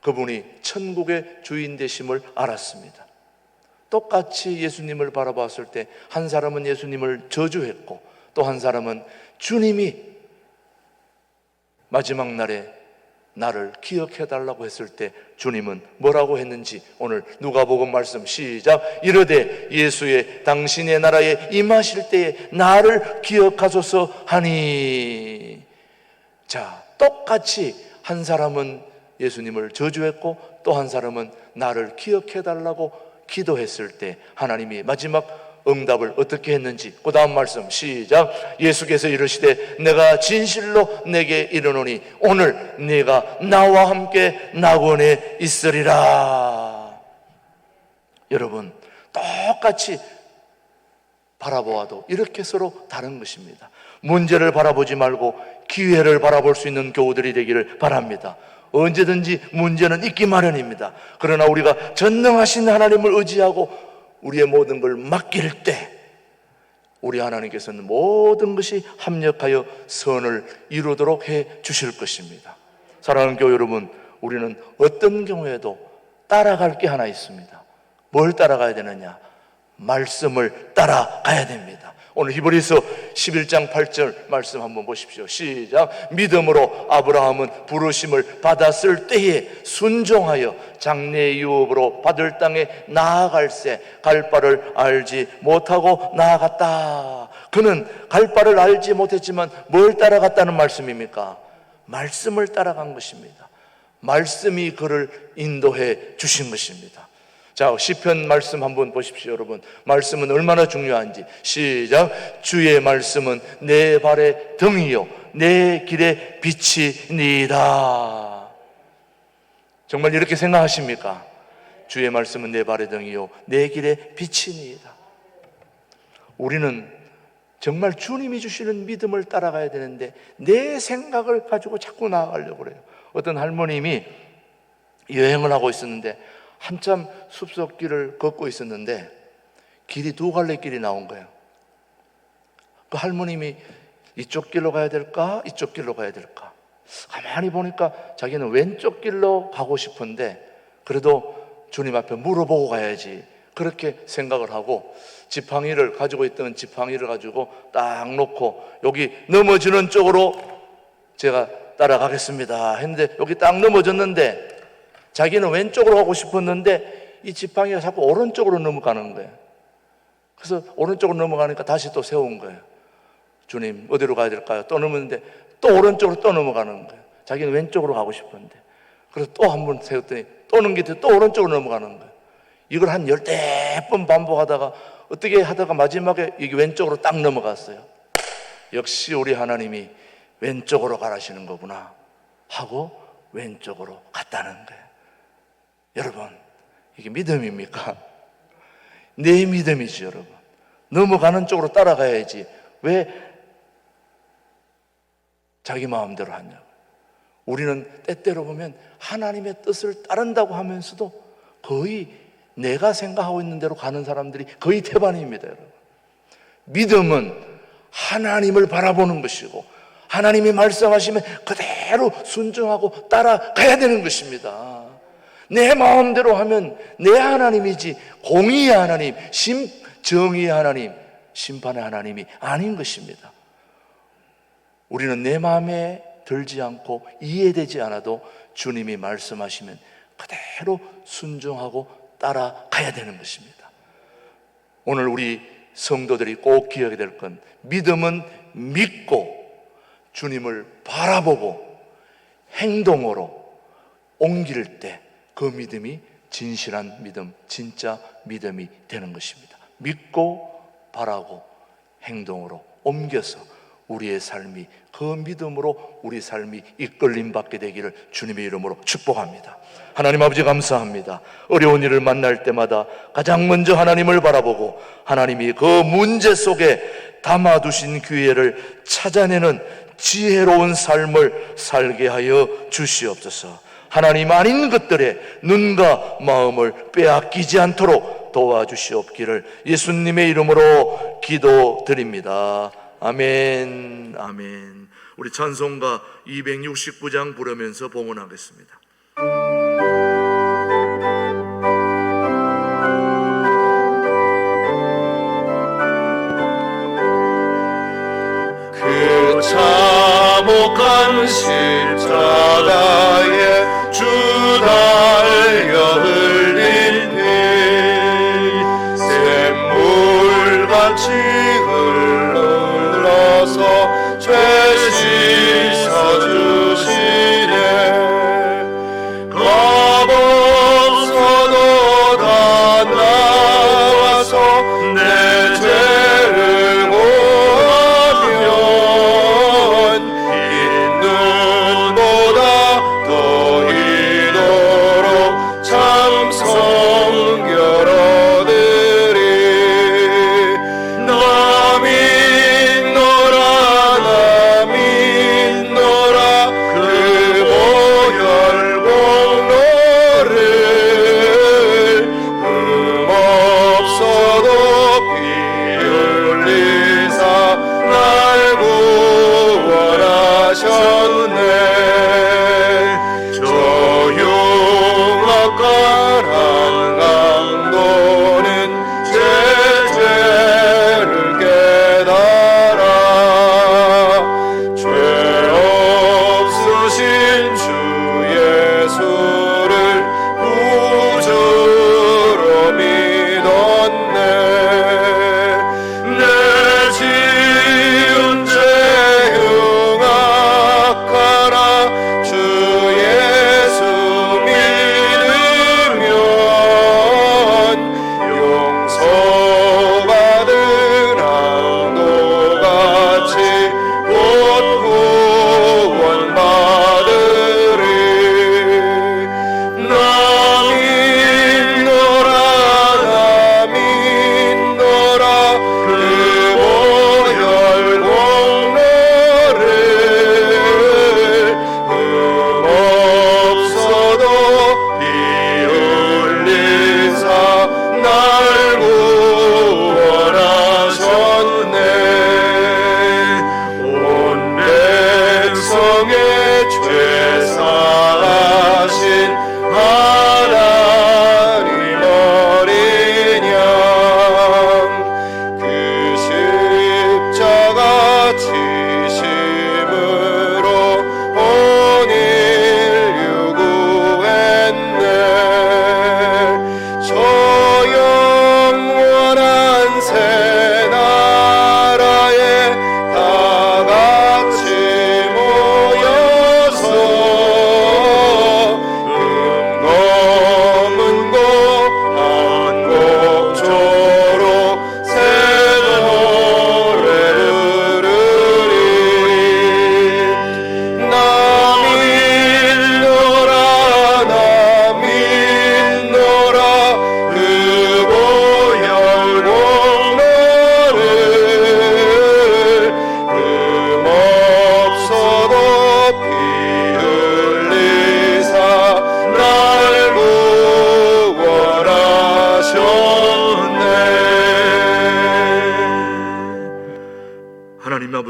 그분이 천국의 주인 되심을 알았습니다. 똑같이 예수님을 바라봤을 때 한 사람은 예수님을 저주했고 또 한 사람은 주님이 마지막 날에 나를 기억해달라고 했을 때 주님은 뭐라고 했는지 오늘 누가복음 말씀 시작. 이르되 예수의 당신의 나라에 임하실 때에 나를 기억하소서 하니. 자, 똑같이 한 사람은 예수님을 저주했고 또 한 사람은 나를 기억해달라고 기도했을 때 하나님이 마지막 응답을 어떻게 했는지 그 다음 말씀 시작. 예수께서 이르시되 내가 진실로 내게 이르노니 오늘 네가 나와 함께 낙원에 있으리라. 여러분, 똑같이 바라보아도 이렇게 서로 다른 것입니다. 문제를 바라보지 말고 기회를 바라볼 수 있는 교우들이 되기를 바랍니다. 언제든지 문제는 있기 마련입니다. 그러나 우리가 전능하신 하나님을 의지하고 우리의 모든 걸 맡길 때 우리 하나님께서는 모든 것이 합력하여 선을 이루도록 해 주실 것입니다. 사랑하는 교회 여러분, 우리는 어떤 경우에도 따라갈 게 하나 있습니다. 뭘 따라가야 되느냐? 말씀을 따라가야 됩니다. 오늘 히브리서 11장 8절 말씀 한번 보십시오. 시작. 믿음으로 아브라함은 부르심을 받았을 때에 순종하여 장래의 유업으로 받을 땅에 나아갈새 갈 바를 알지 못하고 나아갔다. 그는 갈 바를 알지 못했지만 뭘 따라갔다는 말씀입니까? 말씀을 따라간 것입니다. 말씀이 그를 인도해 주신 것입니다. 자, 시편 말씀 한번 보십시오, 여러분. 말씀은 얼마나 중요한지. 시작. 주의 말씀은 내 발의 등이요 내 길의 빛이니이다. 정말 이렇게 생각하십니까? 주의 말씀은 내 발의 등이요 내 길의 빛이니이다. 우리는 정말 주님이 주시는 믿음을 따라가야 되는데 내 생각을 가지고 자꾸 나아가려고 그래요. 어떤 할머님이 여행을 하고 있었는데 한참 숲속길을 걷고 있었는데 길이 두 갈래 길이 나온 거예요. 그 할머님이 이쪽 길로 가야 될까? 이쪽 길로 가야 될까? 가만히 보니까 자기는 왼쪽 길로 가고 싶은데 그래도 주님 앞에 물어보고 가야지, 그렇게 생각을 하고 지팡이를 가지고 있던 지팡이를 가지고 딱 놓고 여기 넘어지는 쪽으로 제가 따라가겠습니다 했는데 여기 딱 넘어졌는데 자기는 왼쪽으로 가고 싶었는데 이 지팡이가 자꾸 오른쪽으로 넘어가는 거예요. 그래서 오른쪽으로 넘어가니까 다시 또 세운 거예요. 주님 어디로 가야 될까요? 또 넘었는데 또 오른쪽으로 또 넘어가는 거예요. 자기는 왼쪽으로 가고 싶은데 그래서 또 한 번 세웠더니 또 넘기더니 또 오른쪽으로 넘어가는 거예요. 이걸 한 10번 반복하다가 어떻게 하다가 마지막에 이게 왼쪽으로 딱 넘어갔어요. 역시 우리 하나님이 왼쪽으로 가라시는 거구나 하고 왼쪽으로 갔다는 거예요. 여러분, 이게 믿음입니까? 내 믿음이지. 여러분, 넘어가는 쪽으로 따라가야지 왜 자기 마음대로 하냐고. 우리는 때때로 보면 하나님의 뜻을 따른다고 하면서도 거의 내가 생각하고 있는 대로 가는 사람들이 거의 태반입니다. 여러분, 믿음은 하나님을 바라보는 것이고 하나님이 말씀하시면 그대로 순종하고 따라가야 되는 것입니다. 내 마음대로 하면 내 하나님이지 공의의 하나님, 정의의 하나님, 심판의 하나님이 아닌 것입니다. 우리는 내 마음에 들지 않고 이해되지 않아도 주님이 말씀하시면 그대로 순종하고 따라가야 되는 것입니다. 오늘 우리 성도들이 꼭 기억해야 될 건, 믿음은 믿고 주님을 바라보고 행동으로 옮길 때 그 믿음이 진실한 믿음, 진짜 믿음이 되는 것입니다. 믿고 바라고 행동으로 옮겨서 우리의 삶이 그 믿음으로 우리 삶이 이끌림 받게 되기를 주님의 이름으로 축복합니다. 하나님 아버지 감사합니다. 어려운 일을 만날 때마다 가장 먼저 하나님을 바라보고 하나님이 그 문제 속에 담아두신 기회를 찾아내는 지혜로운 삶을 살게 하여 주시옵소서. 하나님 아닌 것들에 눈과 마음을 빼앗기지 않도록 도와주시옵기를 예수님의 이름으로 기도드립니다. 아멘. 아멘. 우리 찬송가 269장 부르면서 봉헌하겠습니다. 그 참혹한 십자가에 주 달려 흘린 피 샘물같이 흘러서 죄 씻어주시네. 값없어도 다 나와서 내 죄를 고하면 흰 눈보다 더 희도록 참 성결 얻으리. 나 믿노라 그 보혈 공로를 흠없어도 피 흘리사 날 구원하셨네. 저 흉악한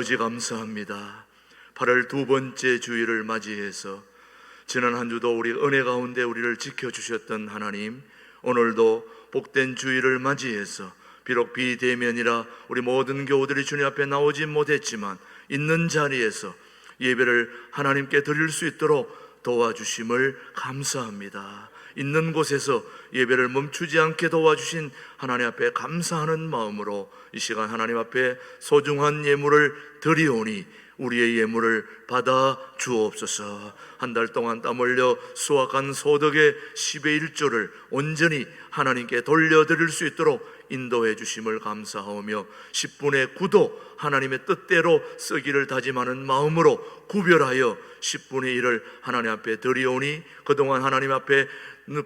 아버지 감사합니다. 8월 두 번째 주일을 맞이해서 지난 한 주도 우리 은혜 가운데 우리를 지켜주셨던 하나님, 오늘도 복된 주일을 맞이해서 비록 비대면이라 우리 모든 교우들이 주님 앞에 나오지 못했지만 있는 자리에서 예배를 하나님께 드릴 수 있도록 도와주심을 감사합니다. 있는 곳에서 예배를 멈추지 않게 도와주신 하나님 앞에 감사하는 마음으로 이 시간 하나님 앞에 소중한 예물을 드리오니 우리의 예물을 받아 주옵소서. 한 달 동안 땀 흘려 수확한 소득의 10의 1조를 온전히 하나님께 돌려드릴 수 있도록 인도해 주심을 감사하며 10분의 9도 하나님의 뜻대로 쓰기를 다짐하는 마음으로 구별하여 10분의 1을 하나님 앞에 드리오니 그동안 하나님 앞에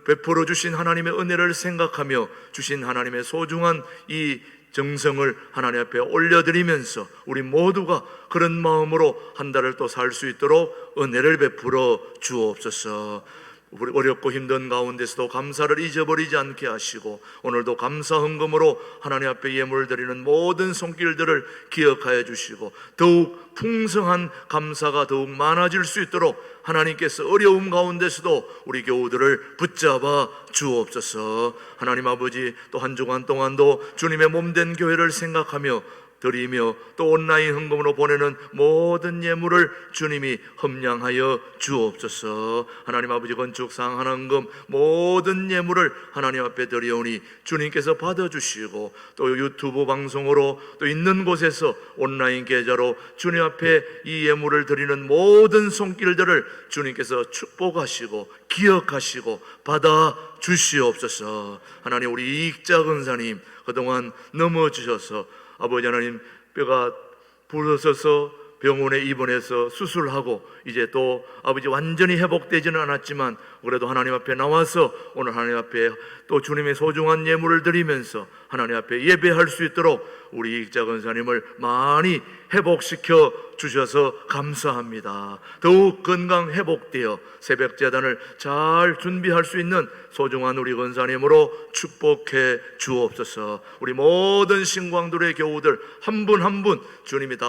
베풀어 주신 하나님의 은혜를 생각하며 주신 하나님의 소중한 이 정성을 하나님 앞에 올려드리면서 우리 모두가 그런 마음으로 한 달을 또 살 수 있도록 은혜를 베풀어 주옵소서. 우리 어렵고 힘든 가운데서도 감사를 잊어버리지 않게 하시고 오늘도 감사 헌금으로 하나님 앞에 예물을 드리는 모든 손길들을 기억하여 주시고 더욱 풍성한 감사가 더욱 많아질 수 있도록 하나님께서 어려움 가운데서도 우리 교우들을 붙잡아 주옵소서. 하나님 아버지, 또 한 주간 동안도 주님의 몸된 교회를 생각하며 드리며 또 온라인 헌금으로 보내는 모든 예물을 주님이 험량하여 주옵소서. 하나님 아버지, 건축 상한 헌금 모든 예물을 하나님 앞에 드리오니 주님께서 받아주시고 또 유튜브 방송으로 또 있는 곳에서 온라인 계좌로 주님 앞에 이 예물을 드리는 모든 손길들을 주님께서 축복하시고 기억하시고 받아 주시옵소서. 하나님, 우리 이익자 근사님 그동안 넘어지셔서 아버지 하나님 뼈가 부러져서 병원에 입원해서 수술하고 이제 또 아버지 완전히 회복되지는 않았지만 그래도 하나님 앞에 나와서 오늘 하나님 앞에 또 주님의 소중한 예물을 드리면서 하나님 앞에 예배할 수 있도록 우리 이익자 권사님을 많이 회복시켜 주셔서 감사합니다. 더욱 건강 회복되어 새벽 제단을 잘 준비할 수 있는 소중한 우리 권사님으로 축복해 주옵소서. 우리 모든 신광들의 교우들 한 분 한 분 주님이 다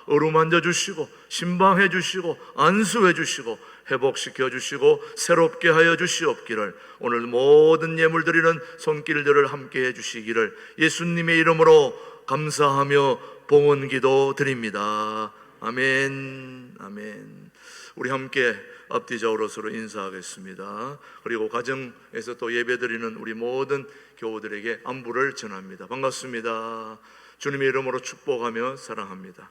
어루만져 주시고 신방해 주시고 안수해 주시고 회복시켜 주시고 새롭게 하여 주시옵기를 오늘 모든 예물 드리는 손길들을 함께 해 주시기를 예수님의 이름으로 감사하며 봉헌기도 드립니다. 아멘, 아멘. 우리 함께 앞뒤좌우로 서로 인사하겠습니다. 그리고 가정에서 또 예배드리는 우리 모든 교우들에게 안부를 전합니다. 반갑습니다. 주님의 이름으로 축복하며 사랑합니다.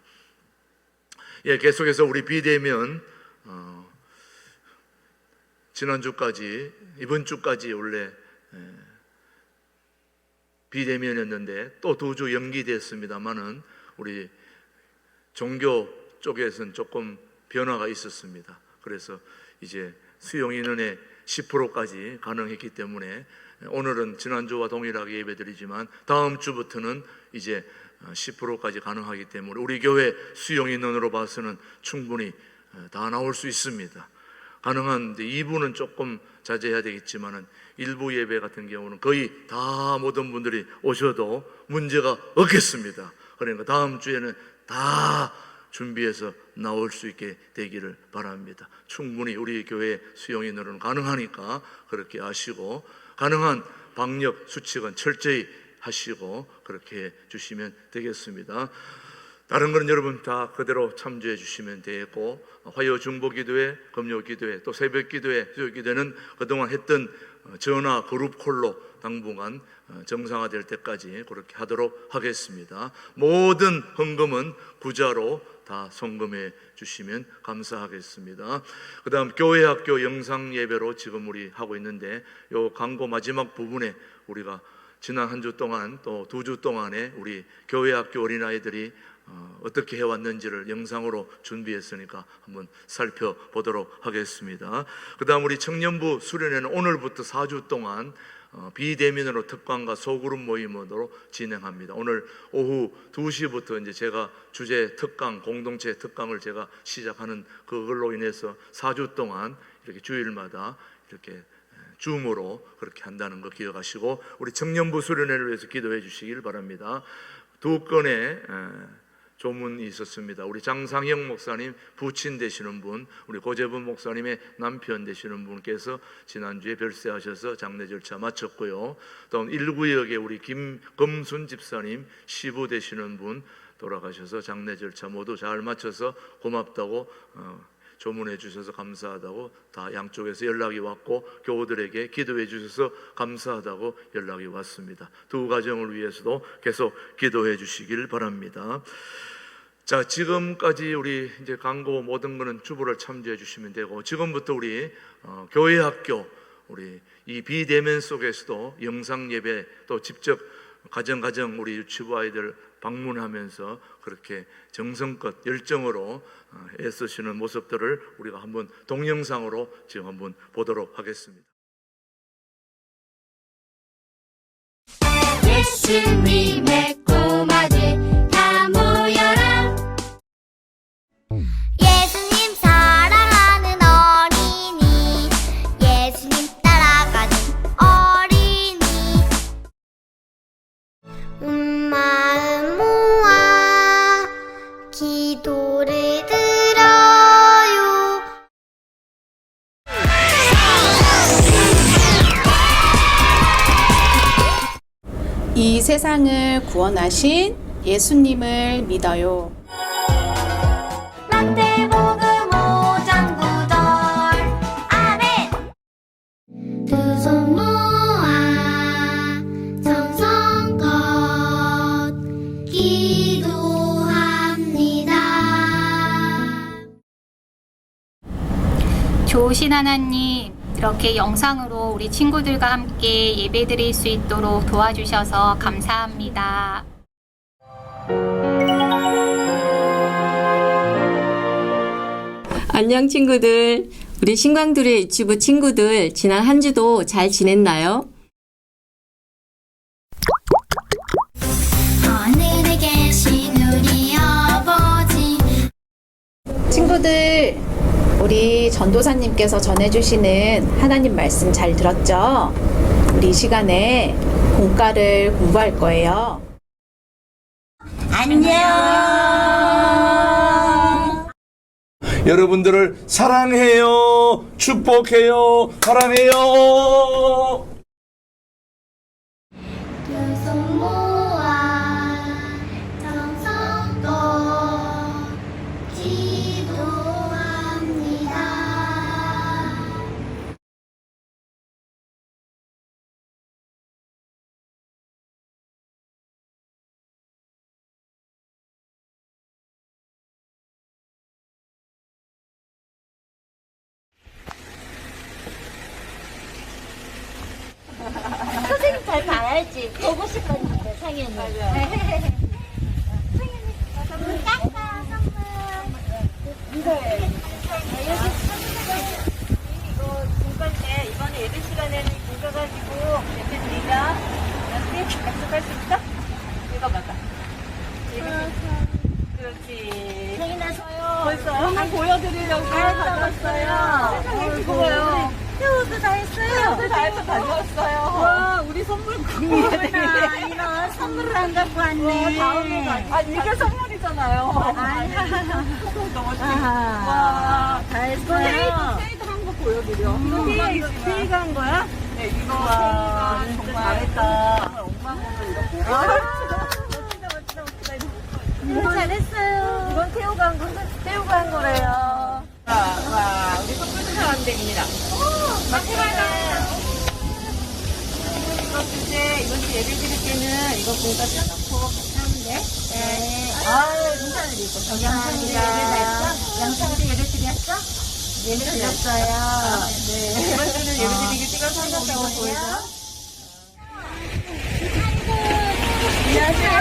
계속해서 우리 비대면 지난주까지 이번 주까지 원래 비대면이었는데 또 2주 연기됐습니다만은 우리 종교 쪽에서는 조금 변화가 있었습니다. 그래서 이제 수용 인원의 10%까지 가능했기 때문에 오늘은 지난주와 동일하게 예배드리지만 다음 주부터는 이제 10%까지 가능하기 때문에 우리 교회 수용 인원으로 봐서는 충분히 다 나올 수 있습니다. 가능한데 2부는 조금 자제해야 되겠지만은 일부 예배 같은 경우는 거의 다 모든 분들이 오셔도 문제가 없겠습니다. 그러니까 다음 주에는 다 준비해서 나올 수 있게 되기를 바랍니다. 충분히 우리 교회 수용 인원은 가능하니까 그렇게 하시고 가능한 방역 수칙은 철저히 하시고 그렇게 해 주시면 되겠습니다. 다른 거는 여러분 다 그대로 참조해 주시면 되고 화요 중보 기도회, 금요 기도회, 또 새벽 기도회, 수요 기도회는 그동안 했던 전화 그룹 콜로 당분간 정상화될 때까지 그렇게 하도록 하겠습니다. 모든 헌금은 구자로 다 송금해 주시면 감사하겠습니다. 그 다음 교회 학교 영상 예배로 지금 우리 하고 있는데 요 광고 마지막 부분에 우리가 지난 한 주 동안 또 2주 동안에 우리 교회 학교 어린아이들이 어떻게 해왔는지를 영상으로 준비했으니까 한번 살펴보도록 하겠습니다. 그 다음 우리 청년부 수련회는 오늘부터 4주 동안 비대면으로 특강과 소그룹 모임으로 진행합니다. 오늘 오후 2시부터 이제 제가 주제 특강, 공동체 특강을 제가 시작하는 그걸로 인해서 4주 동안 이렇게 주일마다 이렇게 줌으로 그렇게 한다는 거 기억하시고 우리 청년부 수련회를 위해서 기도해 주시길 바랍니다. 2건의 조문이 있었습니다. 우리 장상영 목사님 부친 되시는 분, 우리 고재분 목사님의 남편 되시는 분께서 지난주에 별세하셔서 장례 절차 마쳤고요. 또 1구역에 우리 김금순 집사님 시부 되시는 분 돌아가셔서 장례 절차 모두 잘 마쳐서 고맙다고 조문해 주셔서 감사하다고 다 양쪽에서 연락이 왔고, 교우들에게 기도해 주셔서 감사하다고 연락이 왔습니다. 두 가정을 위해서도 계속 기도해 주시길 바랍니다. 자, 지금까지 우리 이제 광고 모든 거는 주보를 참조해 주시면 되고, 지금부터 우리 교회 학교, 우리 이 비대면 속에서도 영상 예배, 또 직접 가정 우리 유치부 아이들 방문하면서 그렇게 정성껏 열정으로 애쓰시는 모습들을 우리가 한번 동영상으로 지금 한번 보도록 하겠습니다. 예수님의 꼬마들 다 모여라. 예수님 사랑하는 어린이, 예수님 따라가는 어린이, 마음 모아 기도를 드려요. 이 세상을 구원하신 예수님을 믿어요. 마태복음 5장 9절 아멘. 두 손 모아 정성껏 기도합니다. 좋으신 하나님, 이렇게 영상으로 우리 친구들과 함께 예배드릴 수 있도록 도와주셔서 감사합니다. 안녕 친구들. 우리 신광두리의 유치부 친구들 지난 한 주도 잘 지냈나요? 하늘에 계신 우리 아버지. 친구들, 우리 전도사님께서 전해주시는 하나님 말씀 잘 들었죠? 우리 이 시간에 공과를 공부할 거예요. 안녕. 여러분들을 사랑해요. 축복해요. 사랑해요. 두 손 모아 정성껏 기도합니다. 선생님 잘 봐야지. 보고 싶었는데, 상현이. 상현이, 선물 깎아, 선물. 이거 공부할 때, 이번에 예배 시간에는 이거 가지고 예배 드리자. 약속할 수 있어? 읽어봐봐. 그렇지. 생이나 서요. 벌써 한번 보여드리려고 가져왔어요. 세상에 기뻐요. 태우도 다 했어요. 태우도 다 해서 가져왔어요. 와, 우리 선물 궁금해. 이런 선물을 안 갖고 왔네. 다음에 아, 이게 선물이잖아요. 너무 와, 다 했어요. 테이도 한 거 보여드려. 테이가 한 거야? 네, 이거 와, 정말 잘했다. 엉망으로 이렇게. 멋지다. 잘했어요. 이건 태우가 한 건데, 태우가 한 거래요. 와, 우리 선물 사람 됩니다. 이거 이제 이번 주 예배 드릴 때는 이거 공과 써놓고 같이 하면 돼. 네. 아유, 인사를 읽고. 저기 양상으로 예배 드렸어? 양상으로 예배 드렸어? 예배 드렸어요. 네. 이번 주는 예배 드리기 찍어서 한다고 보이죠? 안녕하세요.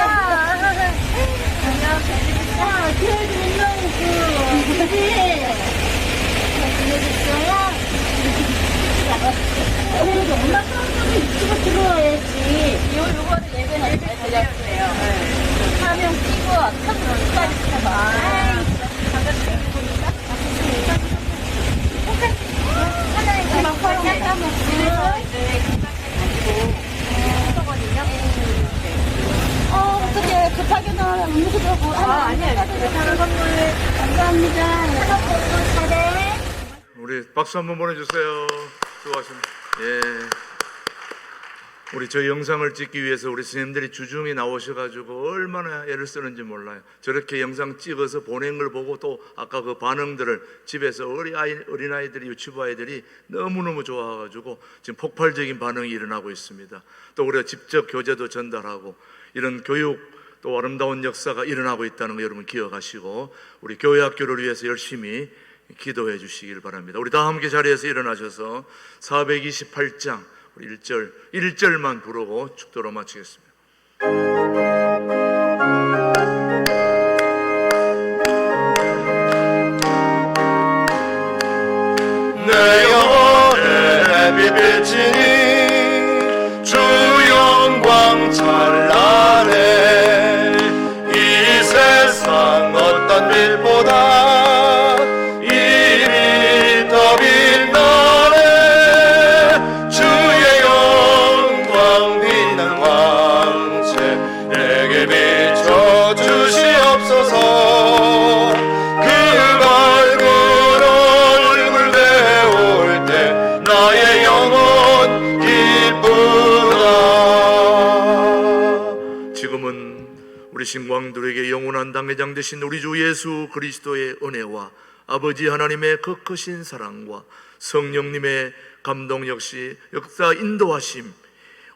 안녕, 잘 지냈어? 기회도 못 나오고. 잘 지내셨어요? 그래도 엄마 사람들은 유튜브 들어와야지. 요거는 예배는 잘 드렸어요. 화면 끼고 참여까지 시켜봐. 반갑게 보니까. 하나에 막 약간 집에서 이제 하거든요. 어떻게 급하게 나와요? 음식하고. 아니야. 우리 박수 한번 보내주세요. 수고하십니다. 예. 우리 저 영상을 찍기 위해서 우리 선생님들이 주중에 나오셔가지고 얼마나 애를 쓰는지 몰라요. 저렇게 영상 찍어서 보낸 걸 보고 또 아까 그 반응들을 집에서 어린아이들이, 유치부 아이들이 너무너무 좋아가지고 지금 폭발적인 반응이 일어나고 있습니다. 또 우리가 직접 교재도 전달하고 이런 교육 또 아름다운 역사가 일어나고 있다는 거 여러분 기억하시고 우리 교회 학교를 위해서 열심히 기도해 주시길 바랍니다. 우리 다 함께 자리에서 일어나셔서 428장 우리 1절만 부르고 축도로 마치겠습니다. 내 영혼에 비비치니 주 영광 찬란해 이 세상 어떤 빛보다 이미 더 빛나네 주의 영광 빛난 광채 내게 비춰 주시옵소서 그 밝은 얼굴 배울 때 나의 영혼 기쁘다. 지금은 우리 신광들에게 영원한 당회장 되신 우리 주 예수 그리스도의 은혜와 아버지 하나님의 그 크신 사랑과 성령님의 감동 역시 역사 인도하심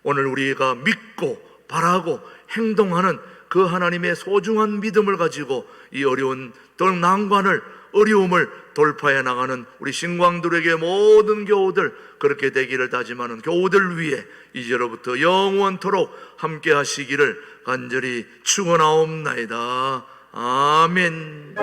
오늘 우리가 믿고 바라고 행동하는 그 하나님의 소중한 믿음을 가지고 이 어려운 난관을 어려움을 돌파해 나가는 우리 신광들에게 모든 교우들 그렇게 되기를 다짐하는 교우들 위해 이제로부터 영원토록 함께 하시기를 간절히 축원하옵나이다. 아멘.